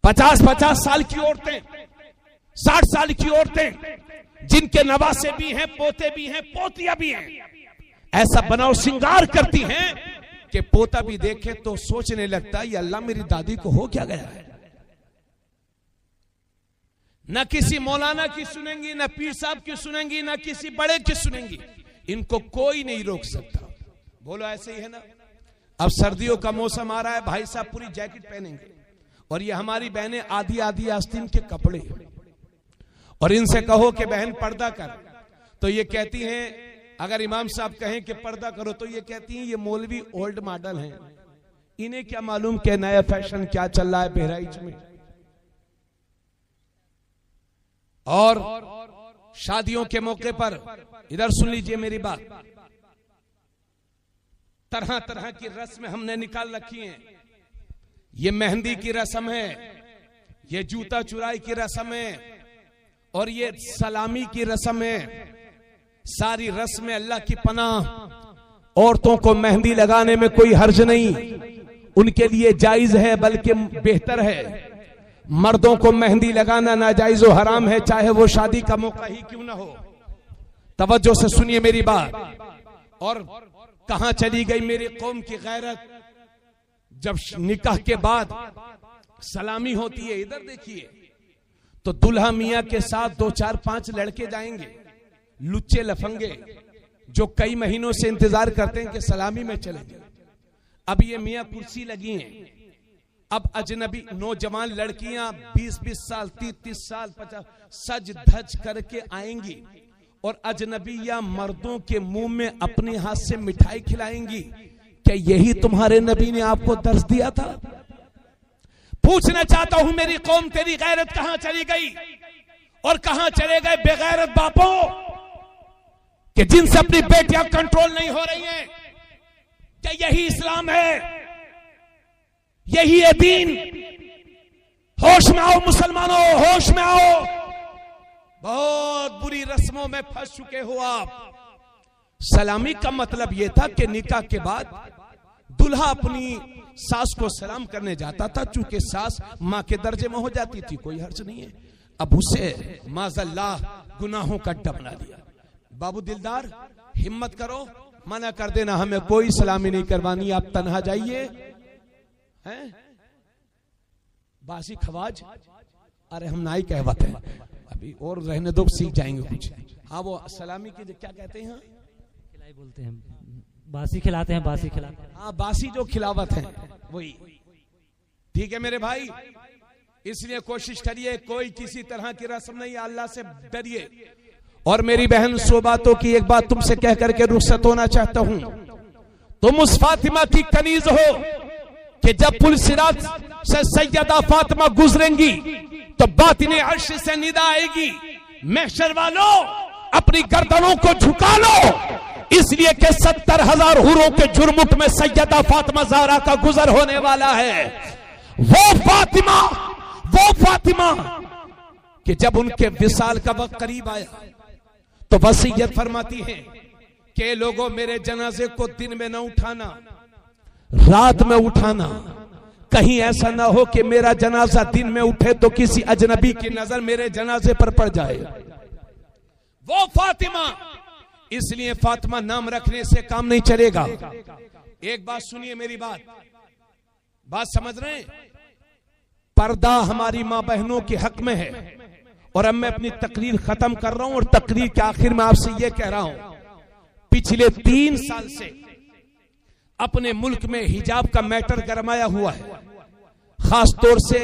Speaker 1: 50-50 साल की औरतें, 60 साल की औरतें, जिनके नवासे भी हैं, पोते भी हैं, पोतियां भी हैं, ऐसा बनाओ श्रृंगार करती हैं कि पोता भी देखे तो सोचने लगता है, ये अल्लाह मेरी दादी को हो क्या गया है। न किसी मौलाना की सुनेंगी, न पीर साहब की सुनेंगी, न किसी बड़े की सुनेंगी। इनको कोई नहीं रोक सकता। बोलो ऐसे ही है ना? अब सर्दियों का मौसम आ रहा है, भाई साहब पूरी जैकेट पहनेंगे और ये हमारी बहनें आधी आधी आस्तीन के कपड़े, और इनसे कहो कि बहन पर्दा कर, तो ये कहती हैं, अगर इमाम साहब कहें कि पर्दा करो तो ये कहती हैं ये मौलवी ओल्ड मॉडल हैं, इन्हें क्या मालूम कि नया फैशन क्या चल रहा है बहराइच में। और शादियों के मौके पर, इधर सुन लीजिए मेरी बात, तरह तरह की रस्में हमने निकाल रखी हैं। ये मेहंदी की रस्म है, ये जूता चुराई की रस्म है, और ये सलामी की रस्म है। सारी रस्में अल्लाह की पनाह। औरतों को मेहंदी लगाने में कोई हर्ज नहीं, उनके लिए जायज है, बल्कि बेहतर है। मर्दों को मेहंदी लगाना नाजायज और हराम है, चाहे वो शादी का मौका ही क्यों ना हो। तवज्जो से सुनिए मेरी बात। और कहां चली गई मेरी कौम की गैरत? जब निकाह के बाद सलामी होती है, इधर देखिए, तो दुल्हा मियां के साथ 2, 4, 5 लड़के जाएंगे, लुच्चे लफंगे, जो कई महीनों से इंतजार करते हैं कि सलामी में चले जाए। अब ये मियां कुर्सी लगी हैं, अब अजनबी नौजवान लड़कियां 20-20 साल, 30-30 साल, 50 सज धज करके आएंगी और अजनबी या मर्दों के मुंह में अपने हाथ से मिठाई खिलाएंगी। क्या यही तुम्हारे नबी ने आपको दर्श दिया था? पूछना चाहता हूं मेरी कौम, तेरी गैरत कहां चली गई और कहां चले गए बेगैरत बापों कि जिनसे अपनी बेटियां कंट्रोल नहीं हो रही हैं? क्या यही इस्लाम है? यही है दीन? होश में आओ मुसलमानों, होश में आओ। बहुत बुरी रस्मों में फंस चुके हो आप। सलामी का मतलब यह था कि निकाह के बाद दुल्हा अपनी सास को सलाम करने जाता था, चूंकि सास मां के दर्जे में हो जाती थी, कोई हर्ज नहीं है। अब उसे माज़अल्लाह गुनाहों का अड्डा बना दिया। बाबू दिलदार, हिम्मत करो, मना कर देना, हमें कोई सलामी नहीं करवानी, आप तन्हा जाइए। हैं? बासी खवाज, अरे हम नाई कहवत है, अभी और रहने दो, सीख जाएंगे कुछ। हाँ वो सलामी की क्या कहते हैं,
Speaker 3: खिलाई बोलते हैं, बासी खिलाते हैं, बासी खिलाते हैं।
Speaker 1: हाँ बासी जो खिलावत है वही। ठीक है मेरे भाई, इसलिए कोशिश करिए कोई किसी तरह की रस्म नहीं, अल्लाह से डरिए। और मेरी बहन सो बातों की एक बात तुमसे कह करके रुखसत होना चाहता हूं, तुम उस फातिमा की कनीज हो कि जब पुल सिरात से सैयदा फातिमा गुजरेंगी तो बातिने अर्श से निदा आएगी, महशर वालों अपनी गर्दनों को झुका लो, इसलिए कि 70,000 हुरों के जुर्मुट में सैयदा फातिमा ज़हरा का गुजर होने वाला है। वो फातिमा कि जब उनके विसाल का वक्त करीब आया तो वसीयत फरमाती है कि लोगों मेरे जनाजे को दिन में न उठाना, रात में उठाना, कहीं ऐसा ना हो कि मेरा जनाजा दिन में उठे तो किसी अजनबी की नजर मेरे जनाजे पर पड़ जाए। वो फातिमा, इसलिए फातिमा नाम रखने से काम नहीं चलेगा। एक बात सुनिए मेरी बात समझ रहे हैं, पर्दा हमारी मां बहनों के हक में है। और अब मैं अपनी तकरीर खत्म कर रहा हूं और तकरीर के आखिर में आपसे यह कह रहा हूं, पिछले 3 साल से अपने मुल्क में हिजाब का मैटर गरमाया हुआ है। खास तौर से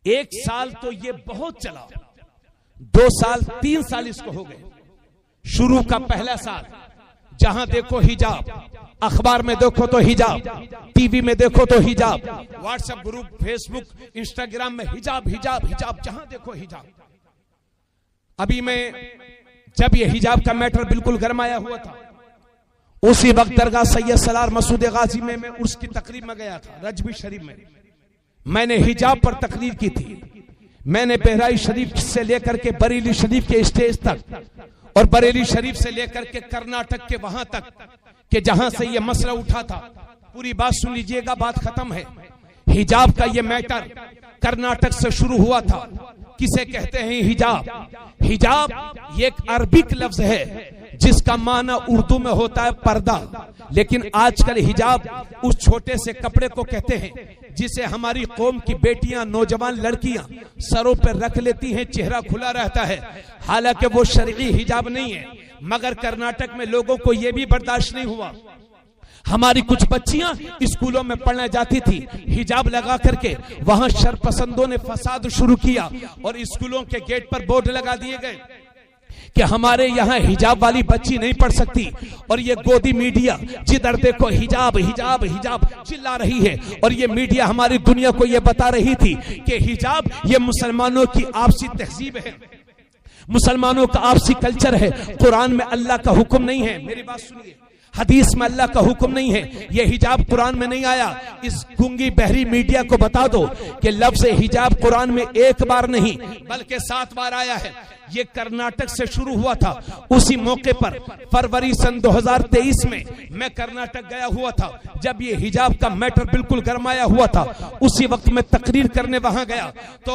Speaker 1: एक साल तो ये बहुत चला, 2 साल 3 साल इसको हो गए। शुरू का पहला साल जहां देखो हिजाब, अखबार में देखो तो हिजाब, टीवी में देखो तो हिजाब, व्हाट्सएप ग्रुप, फेसबुक, इंस्टाग्राम में हिजाब हिजाब हिजाब, जहां देखो हिजाब। अभी मैं जब ये हिजाब का मैटर बिल्कुल गरमाया हुआ था, उसी वक्त दरगाह सैयद सलार मसूद गाजी में मैं उसकी तकरीर में गया था, रजबी शरीफ में। मैंने हिजाब पर तकरीर की थी। मैंने बहराइच शरीफ से लेकर के बरेली शरीफ के स्टेज तक और बरेली शरीफ से लेकर के कर्नाटक के वहां तक कि जहां से ये मसला उठा था, पूरी बात सुन लीजिएगा, बात खत्म है। हिजाब का ये मैटर कर्नाटक से शुरू हुआ था। किसे कहते हैं हिजाब? हिजाब ये एक अरबिक लफ्ज है जिसका माना उर्दू में होता है पर्दा, लेकिन आजकल हिजाब उस छोटे से कपड़े को कहते हैं जिसे हमारी कौम की बेटियां, नौजवान लड़कियां सरों पर रख लेती हैं, चेहरा खुला रहता है। हालांकि वो शरई हिजाब नहीं है, मगर कर्नाटक में लोगों को यह भी बर्दाश्त नहीं हुआ। हमारी कुछ बच्चियां स्कूलों में पढ़ने जाती थी हिजाब लगा करके, वहां शरपसंदों ने फसाद शुरू किया और स्कूलों के गेट पर बोर्ड लगा दिए गए कि हमारे यहाँ हिजाब वाली बच्ची नहीं पढ़ सकती। और ये गोदी मीडिया जिधर देखो हिजाब हिजाब हिजाब चिल्ला रही है। और ये मीडिया हमारी दुनिया को ये बता रही थी कि हिजाब ये मुसलमानों की आपसी तहजीब है, मुसलमानों का आपसी कल्चर है। कुरान में अल्लाह का हुक्म नहीं है, मेरी बात सुनिए, हदीस में अल्लाह का हुक्म नहीं है, यह हिजाब कुरान में नहीं आया। इस गूंगी बहरी मीडिया को बता दो कि लफ्ज हिजाब कुरान में 1 बार नहीं बल्कि 7 बार आया है। ये कर्नाटक से शुरू हुआ था। उसी मौके पर फरवरी सन 2023 में मैं कर्नाटक गया हुआ था, जब ये हिजाब का मैटर बिल्कुल गरमाया हुआ था। उसी वक्त मैं तकरीर करने वहां गया तो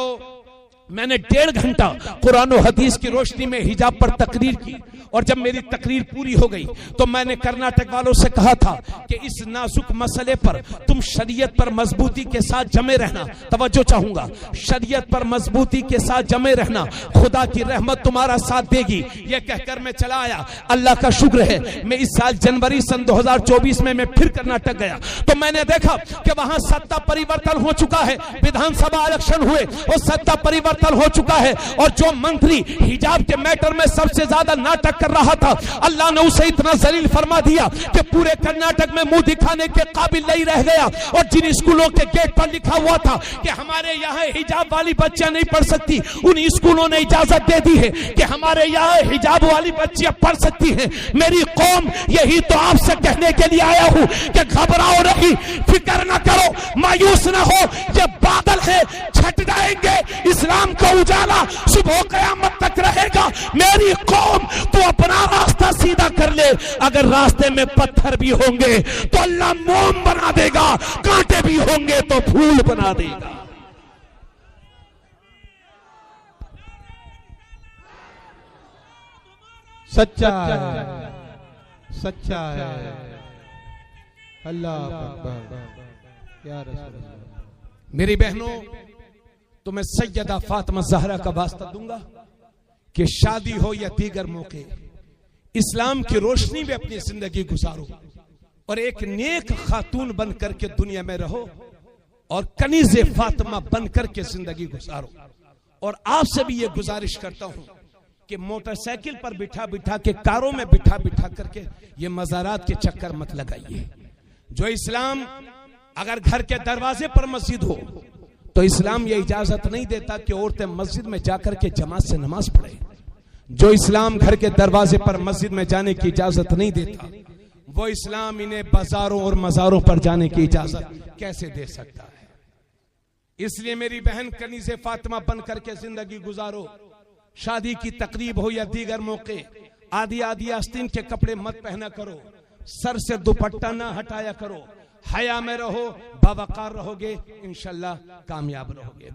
Speaker 1: मैंने 1.5 घंटा कुरान और हदीस की रोशनी में हिजाब पर तकरीर की। और जब मेरी तकरीर पूरी हो गई तो मैंने कर्नाटक वालों से कहा था कि इस नाजुक मसले पर तुम शरीयत पर मजबूती के साथ जमे रहना। तवज्जो चाहूंगा, शरीयत पर मजबूती के साथ जमे रहना, खुदा की रहमत तुम्हारा साथ देगी। यह कहकर मैं चला आया। अल्लाह का शुक्र है, मैं इस साल जनवरी सन 2024 में मैं फिर कर्नाटक गया तो मैंने देखा कि वहां सत्ता परिवर्तन हो चुका है, विधानसभा इलेक्शन हुए और सत्ता परिवर्तन हो चुका है। और जो मंत्री हिजाब के मैटर में सबसे ज्यादा नाटक कर रहा था, अल्लाह ने उसे इतना जलील फरमा दिया कि पूरे कर्नाटक में मुंह दिखाने के काबिल नहीं रह गया। और जिन स्कूलों के गेट पर लिखा हुआ था कि हमारे यहाँ हिजाब वाली बच्चियां नहीं पढ़ सकती, उन स्कूलों ने इजाजत दे दी है कि हमारे यहाँ हिजाब वाली बच्चियां पढ़ सकती हैं। मेरी कौम, यही तो आपसे कहने के लिए आया हूं कि घबराओ नहीं, फिक्र न करो, मायूस न हो, ये बादल है, छट जाएंगे। इस्लाम का उजाला सुबह कयामत तक रहेगा। मेरी कौम, तो अपना रास्ता सीधा कर ले। अगर रास्ते में पत्थर भी होंगे तो अल्लाह मोम बना देगा, कांटे भी होंगे तो फूल बना देगा।
Speaker 2: सच्चा है, सच्चा है। अल्लाह अकबर, या रसूल अल्लाह।
Speaker 1: मेरी बहनों, तो मैं सैयदा फातिमा ज़हरा का वास्ता दूंगा कि शादी हो या दीगर मौके, इस्लाम की रोशनी में अपनी जिंदगी गुजारो और एक नेक खातून बन करके दुनिया में रहो और कनीज़े फातिमा बन करके जिंदगी गुजारो। और आपसे भी ये गुजारिश करता हूं कि मोटरसाइकिल पर बिठा बिठा के, कारों में बिठा बिठा करके ये मज़ारात के चक्कर मत लगाइए। जो इस्लाम, अगर घर के दरवाजे पर मस्जिद हो तो इस्लाम ये इजाजत नहीं देता कि औरतें मस्जिद में जाकर के जमात से नमाज पढ़े। जो इस्लाम घर के दरवाजे पर मस्जिद में जाने की इजाजत नहीं देता, वो इस्लाम इन्हें बाजारों और मज़ारों पर जाने की इजाजत कैसे दे सकता है। इसलिए मेरी बहन, कनीज़े फातिमा बन करके जिंदगी गुजारो। शादी की तकरीब हो या दीगर मौके, आधी आधी आस्तीन के कपड़े मत पहना करो, सर से दुपट्टा ना हटाया करो, हया में रहो, बावकार रहोगे, इंशाल्लाह कामयाब रहोगे।